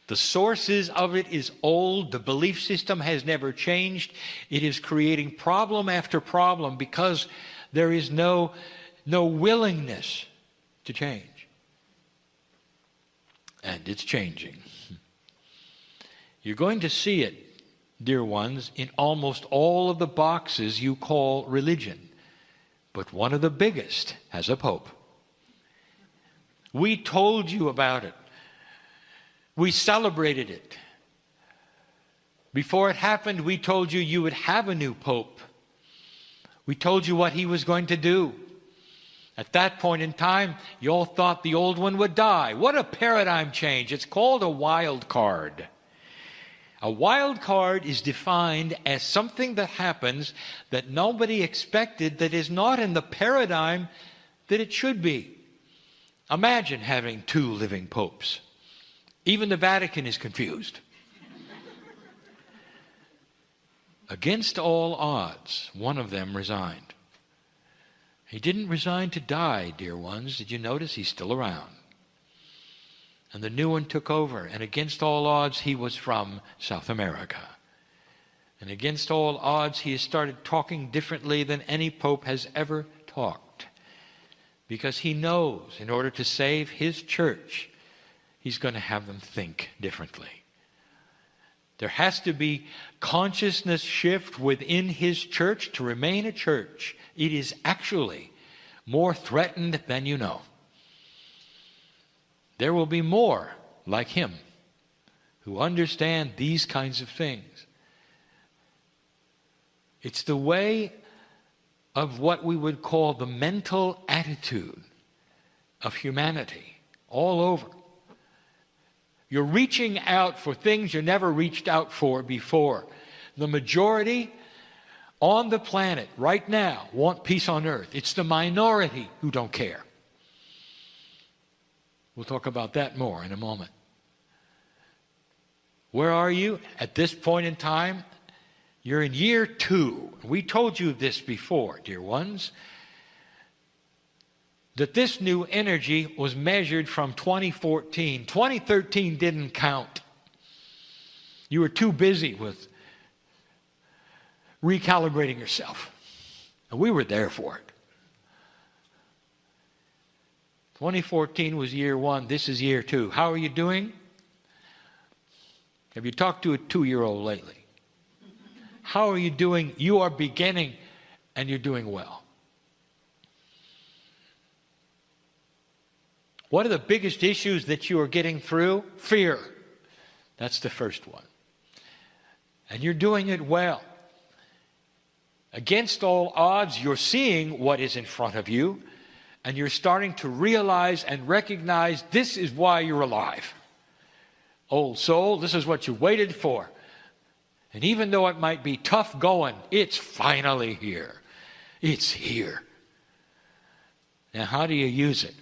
The sources of it is old. The belief system has never changed. It is creating problem after problem because there is no willingness to change. And it's changing. You're going to see it, dear ones, in almost all of the boxes you call religion. But one of the biggest has a pope. We told you about it. We celebrated it. Before it happened, we told you you would have a new pope. We told you what he was going to do. At that point in time, you all thought the old one would die. What a paradigm change. It's called a wild card. A wild card is defined as something that happens that nobody expected, that is not in the paradigm that it should be. Imagine having 2 living popes. Even the Vatican is confused. Against all odds, one of them resigned. He didn't resign to die, dear ones. Did you notice? He's still around. And the new one took over. And against all odds, he was from South America. And against all odds, he has started talking differently than any pope has ever talked. Because he knows, in order to save his church, he's going to have them think differently. There has to be consciousness shift within His church to remain a church. It is actually more threatened than you know. There will be more like Him who understand these kinds of things. It's the way of what we would call the mental attitude of humanity all over. You're reaching out for things you never reached out for before. The majority on the planet right now want peace on earth. It's the minority who don't care. We'll talk about that more in a moment. Where are you at this point in time? You're in year 2. We told you this before, dear ones, that this new energy was measured from 2014. 2013 didn't count. You were too busy with recalibrating yourself. And we were there for it. 2014 was year 1. This is year 2. How are you doing? Have you talked to a 2-year-old lately? How are you doing? You are beginning, and you're doing well. What are the biggest issues that you are getting through? Fear. That's the first one. And you're doing it well. Against all odds, you're seeing what is in front of you, and you're starting to realize and recognize this is why you're alive. Old soul, this is what you waited for. And even though it might be tough going, it's finally here. It's here. Now, how do you use it?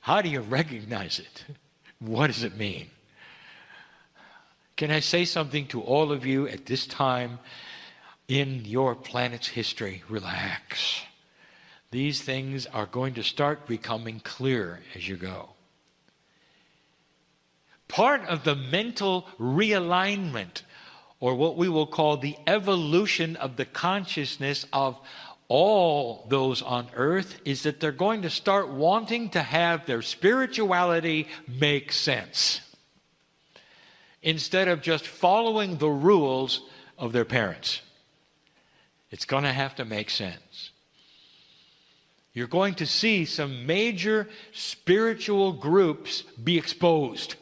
How do you recognize it? What does it mean? Can I say something to all of you at this time in your planet's history? Relax. These things are going to start becoming clear as you go. Part of the mental realignment, or what we will call the evolution of the consciousness of all those on earth, is that they're going to start wanting to have their spirituality make sense, instead of just following the rules of their parents. It's going to have to make sense. You're going to see some major spiritual groups be exposed.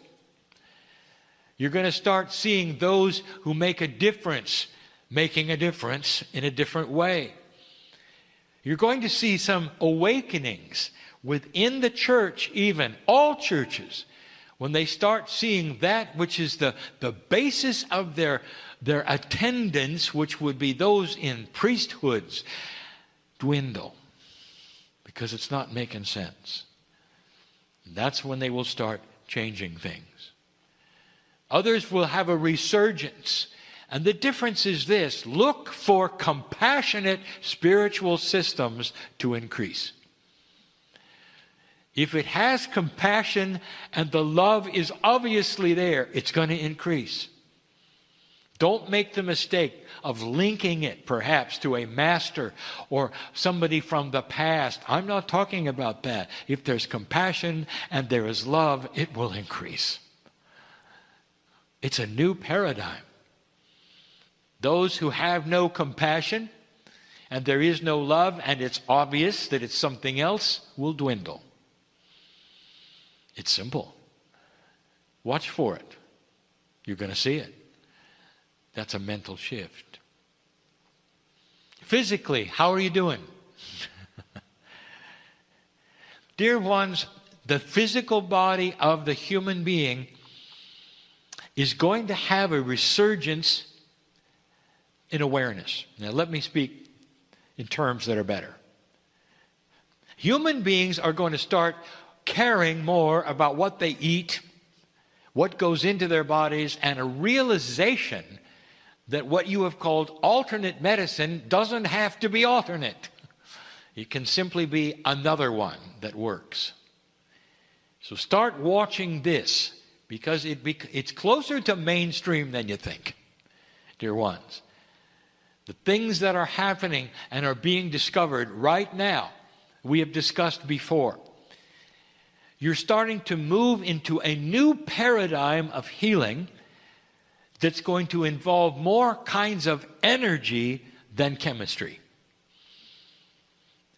You're going to start seeing those who make a difference, making a difference in a different way. You're going to see some awakenings within the church, even all churches, when they start seeing that which is the basis of their attendance, which would be those in priesthoods, dwindle, because it's not making sense. That's when they will start changing things. Others will have a resurgence. And the difference is this: look for compassionate spiritual systems to increase. If it has compassion and the love is obviously there, it's going to increase. Don't make the mistake of linking it perhaps to a master or somebody from the past. I'm not talking about that. If there's compassion and there is love, it will increase. It's a new paradigm. Those who have no compassion and there is no love and it's obvious that it's something else will dwindle. It's simple. Watch for it. You're going to see it. That's a mental shift. Physically, how are you doing? Dear ones, the physical body of the human being is going to have a resurgence in awareness. Now, let me speak in terms that are better. Human beings are going to start caring more about what they eat, what goes into their bodies, and a realization that what you have called alternate medicine doesn't have to be alternate. It can simply be another one that works. So start watching this, because it's closer to mainstream than you think, dear ones. The things that are happening and are being discovered right now, we have discussed before. You're starting to move into a new paradigm of healing that's going to involve more kinds of energy than chemistry.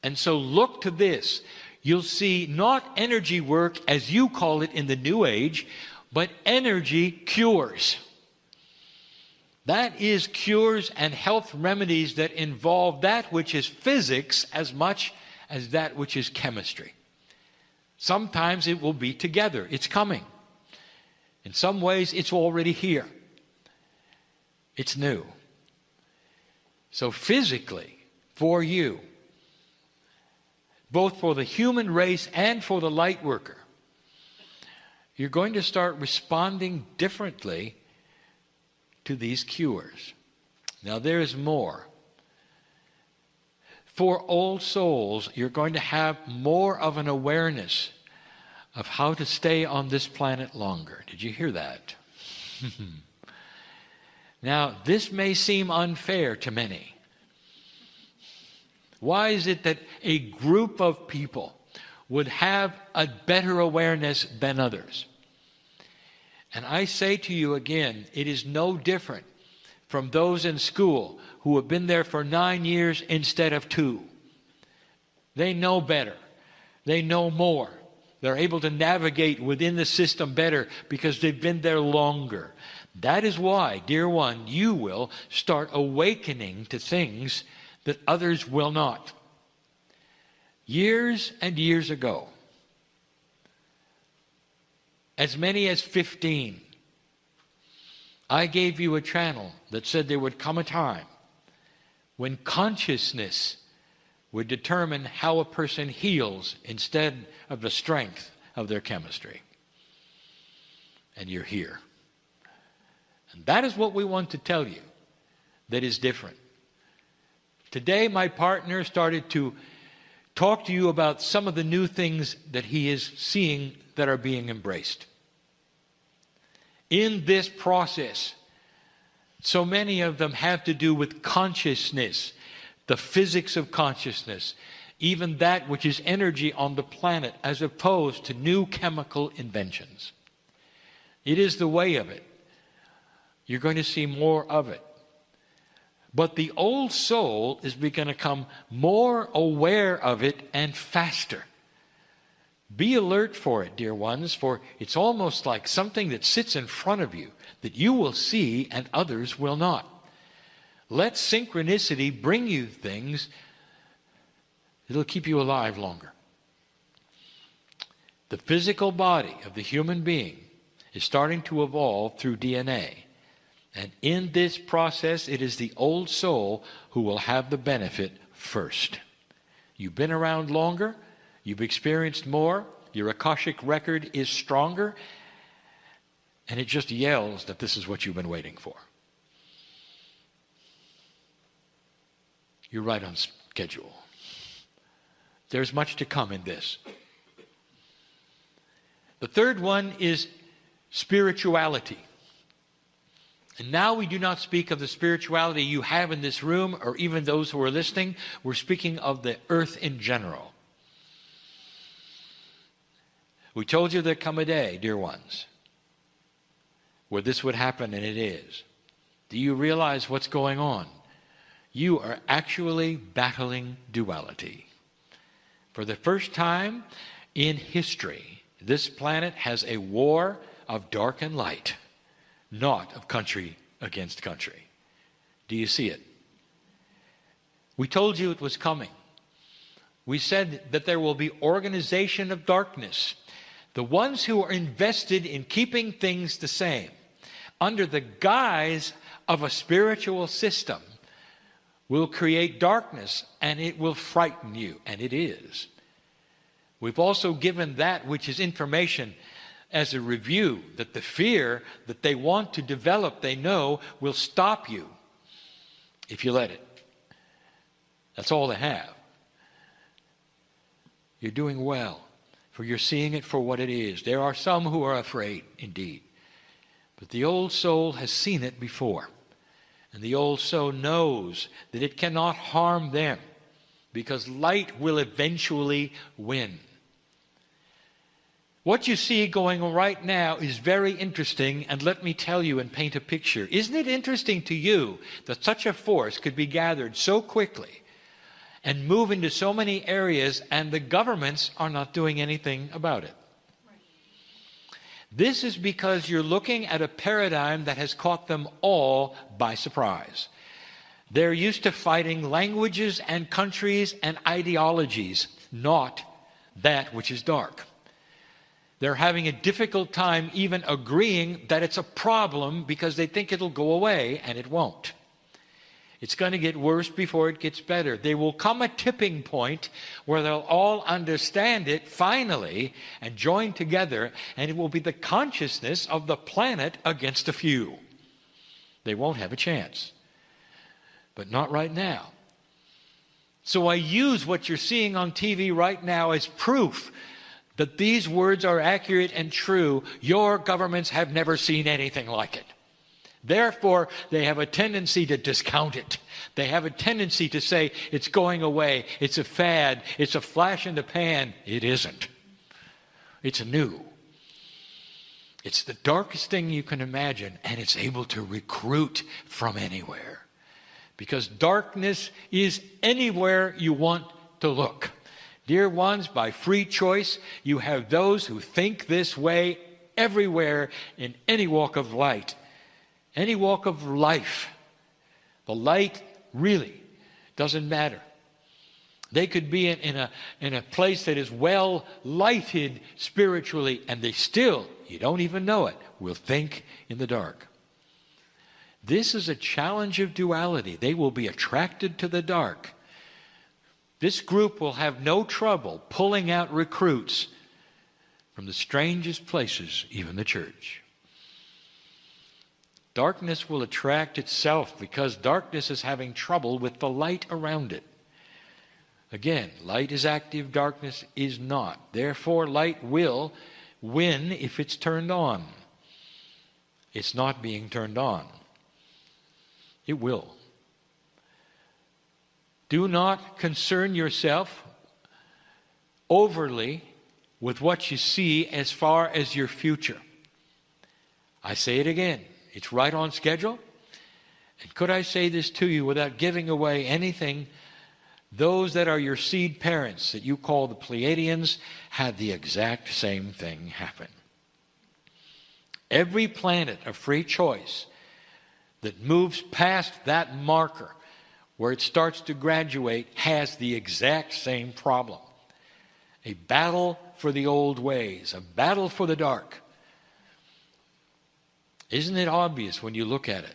And so look to this. You'll see not energy work as you call it in the New Age, but energy cures. That is cures and health remedies that involve that which is physics as much as that which is chemistry. Sometimes it will be together. It's coming. In some ways, it's already here. It's new. So physically, for you, both for the human race and for the light worker, you're going to start responding differently to these cures. Now there is more. For old souls, you're going to have more of an awareness of how to stay on this planet longer. Did you hear that? Now, this may seem unfair to many. Why is it that a group of people would have a better awareness than others? And I say to you again, it is no different from those in school who have been there for 9 years instead of 2. They know better. They know more. They're able to navigate within the system better because they've been there longer. That is why, dear one, you will start awakening to things that others will not. Years and years ago, as many as 15, I gave you a channel that said there would come a time when consciousness would determine how a person heals instead of the strength of their chemistry. And you're here. And that is what we want to tell you that is different. Today, my partner started to talk to you about some of the new things that he is seeing that are being embraced. In this process, so many of them have to do with consciousness, the physics of consciousness, even that which is energy on the planet, as opposed to new chemical inventions. It is the way of it. You're going to see more of it. But the old soul is going to become more aware of it and faster. Be alert for it, dear ones, for it's almost like something that sits in front of you that you will see and others will not. Let synchronicity bring you things that'll keep you alive longer. The physical body of the human being is starting to evolve through DNA. And in this process, it is the old soul who will have the benefit first. You've been around longer, you've experienced more, your Akashic record is stronger, and it just yells that this is what you've been waiting for. You're right on schedule. There's much to come in this. The third one is spirituality. And now we do not speak of the spirituality you have in this room or even those who are listening. We're speaking of the earth in general. We told you there'd come a day, dear ones, where this would happen, and it is. Do you realize what's going on? You are actually battling duality. For the first time in history, this planet has a war of dark and light. Not of country against country. Do you see it? We told you it was coming. We said that there will be organization of darkness. The ones who are invested in keeping things the same, under the guise of a spiritual system, will create darkness, and it will frighten you, and it is. We've also given that which is information as a review, that the fear that they want to develop, they know, will stop you if you let it. That's all they have. You're doing well, for you're seeing it for what it is. There are some who are afraid, indeed. But the old soul has seen it before. And the old soul knows that it cannot harm them, because light will eventually win. What you see going on right now is very interesting, and let me tell you and paint a picture. Isn't it interesting to you that such a force could be gathered so quickly and move into so many areas, and the governments are not doing anything about it? This is because you're looking at a paradigm that has caught them all by surprise. They're used to fighting languages and countries and ideologies, not that which is dark. They're having a difficult time even agreeing that it's a problem because they think it'll go away, and it won't. It's going to get worse before it gets better. There will come a tipping point where they'll all understand it finally and join together, and it will be the consciousness of the planet against a few. They won't have a chance. But not right now. So I use what you're seeing on TV right now as proof that these words are accurate and true. Your governments have never seen anything like it. Therefore, they have a tendency to discount it. They have a tendency to say it's going away, it's a fad, it's a flash in the pan. It isn't. It's new. It's the darkest thing you can imagine, and it's able to recruit from anywhere. Because darkness is anywhere you want to look. Dear ones, by free choice, you have those who think this way everywhere in any walk of light, any walk of life. The light really doesn't matter. They could be in a place that is well lighted spiritually, and they still, you don't even know it, will think in the dark. This is a challenge of duality. They will be attracted to the dark. This group will have no trouble pulling out recruits from the strangest places, even the church. Darkness will attract itself because darkness is having trouble with the light around it. Again, light is active, darkness is not. Therefore, light will win if it's turned on. It's not being turned on. It will. Do not concern yourself overly with what you see as far as your future. I say it again. It's right on schedule. And could I say this to you without giving away anything? Those that are your seed parents that you call the Pleiadians had the exact same thing happen. Every planet of free choice that moves past that marker where it starts to graduate has the exact same problem. A battle for the old ways, a battle for the dark. Isn't it obvious when you look at it?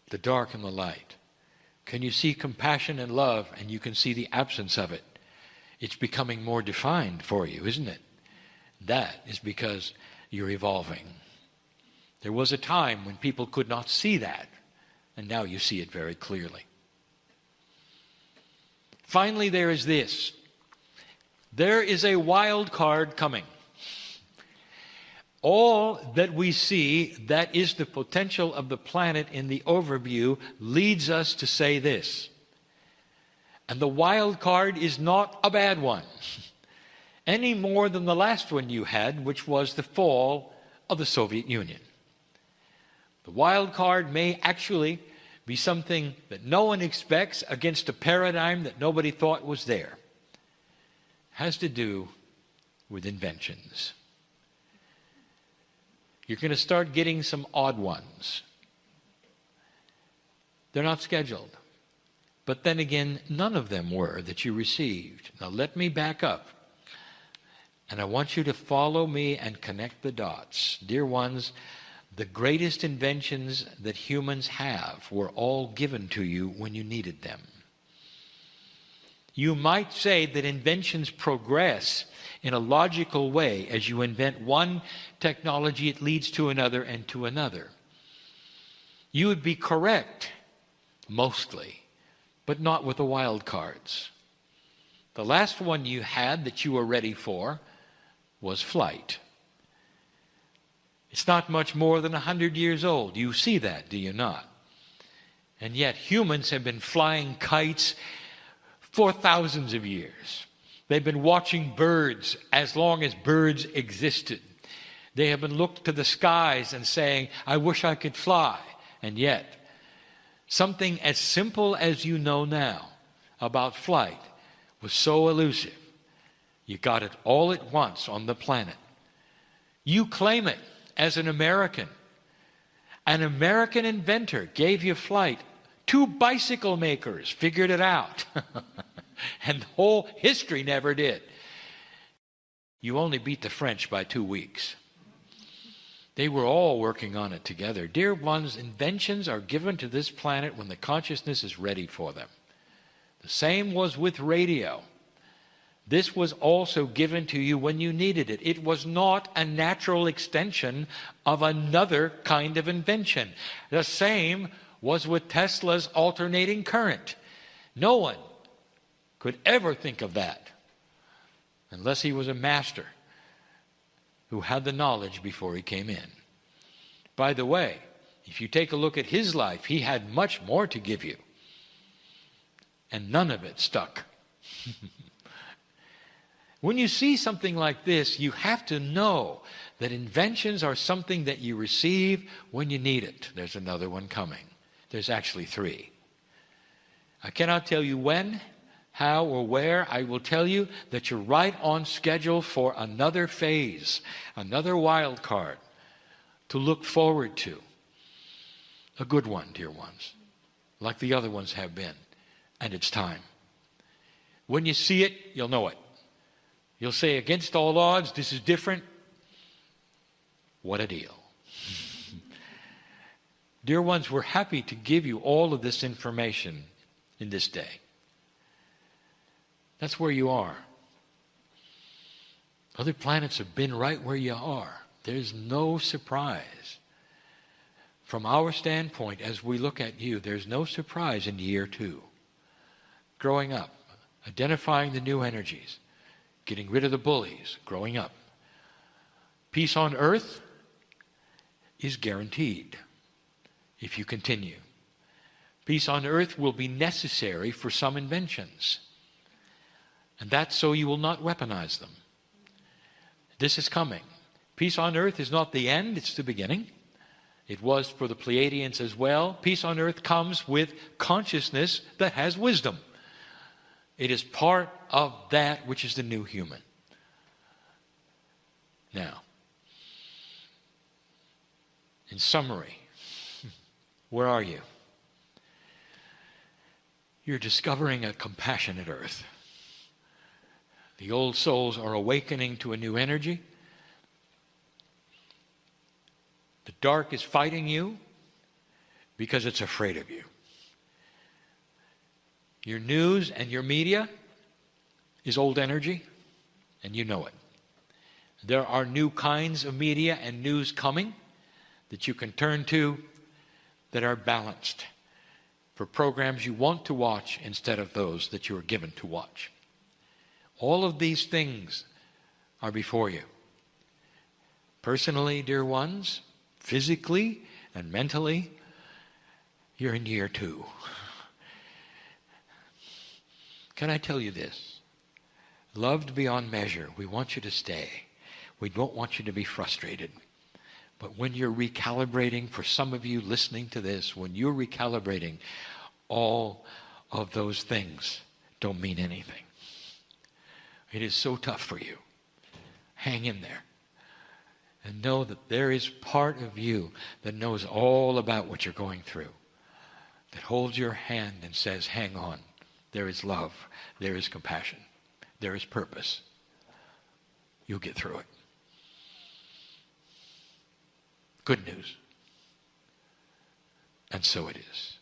The dark and the light. Can you see compassion and love, and you can see the absence of it? It's becoming more defined for you, isn't it? That is because you're evolving. There was a time when people could not see that, and now you see it very clearly. Finally, there is this. There is a wild card coming. All that we see that is the potential of the planet in the overview leads us to say this. And the wild card is not a bad one, any more than the last one you had, which was the fall of the Soviet Union. The wild card may actually be something that no one expects against a paradigm that nobody thought was there. It has to do with inventions. You're going to start getting some odd ones. They're not scheduled. But then again, none of them were that you received. Now let me back up. And I want you to follow me and connect the dots. Dear ones, the greatest inventions that humans have were all given to you when you needed them. You might say that inventions progress in a logical way. As you invent one technology, it leads to another and to another. You would be correct, mostly, but not with the wild cards. The last one you had that you were ready for was flight. It's not much more than 100 years old. You see that, do you not? And yet humans have been flying kites for thousands of years. They've been watching birds as long as birds existed. They have been looked to the skies and saying, I wish I could fly. And yet, something as simple as you know now about flight was so elusive. You got it all at once on the planet. You claim it as an American. An American inventor gave you flight. 2 bicycle makers figured it out. And the whole history never did. You only beat the French by 2 weeks. They were all working on it together. Dear ones, inventions are given to this planet when the consciousness is ready for them. The same was with radio. This was also given to you when you needed it. It was not a natural extension of another kind of invention. The same was with Tesla's alternating current. No one could ever think of that unless he was a master who had the knowledge before he came in. By the way, if you take a look at his life, he had much more to give you. And none of it stuck. When you see something like this, you have to know that inventions are something that you receive when you need it. There's another one coming. There's actually 3. I cannot tell you when, how, or where. I will tell you that you're right on schedule for another phase, another wild card to look forward to. A good one, dear ones, like the other ones have been. And it's time. When you see it, you'll know it. You'll say, against all odds, this is different. What a deal. Dear ones, we're happy to give you all of this information in this day. That's where you are. Other planets have been right where you are. There's no surprise. From our standpoint, as we look at you, there's no surprise in year 2. Growing up, identifying the new energies, getting rid of the bullies, growing up. Peace on earth is guaranteed if you continue. Peace on earth will be necessary for some inventions. And that's so you will not weaponize them. This is coming. Peace on earth is not the end, it's the beginning. It was for the Pleiadians as well. Peace on earth comes with consciousness that has wisdom. It is part of that which is the new human. Now, in summary, where are you? You're discovering a compassionate earth. The old souls are awakening to a new energy. The dark is fighting you because it's afraid of you. Your news and your media is old energy, and you know it. There are new kinds of media and news coming that you can turn to that are balanced for programs you want to watch instead of those that you are given to watch. All of these things are before you. Personally, dear ones, physically and mentally, you're in year 2. Can I tell you this? Loved beyond measure, we want you to stay. We don't want you to be frustrated. But when you're recalibrating, for some of you listening to this, when you're recalibrating, all of those things don't mean anything. It is so tough for you. Hang in there. And know that there is part of you that knows all about what you're going through. That holds your hand and says, hang on. There is love. There is compassion. There is purpose. You'll get through it. Good news. And so it is.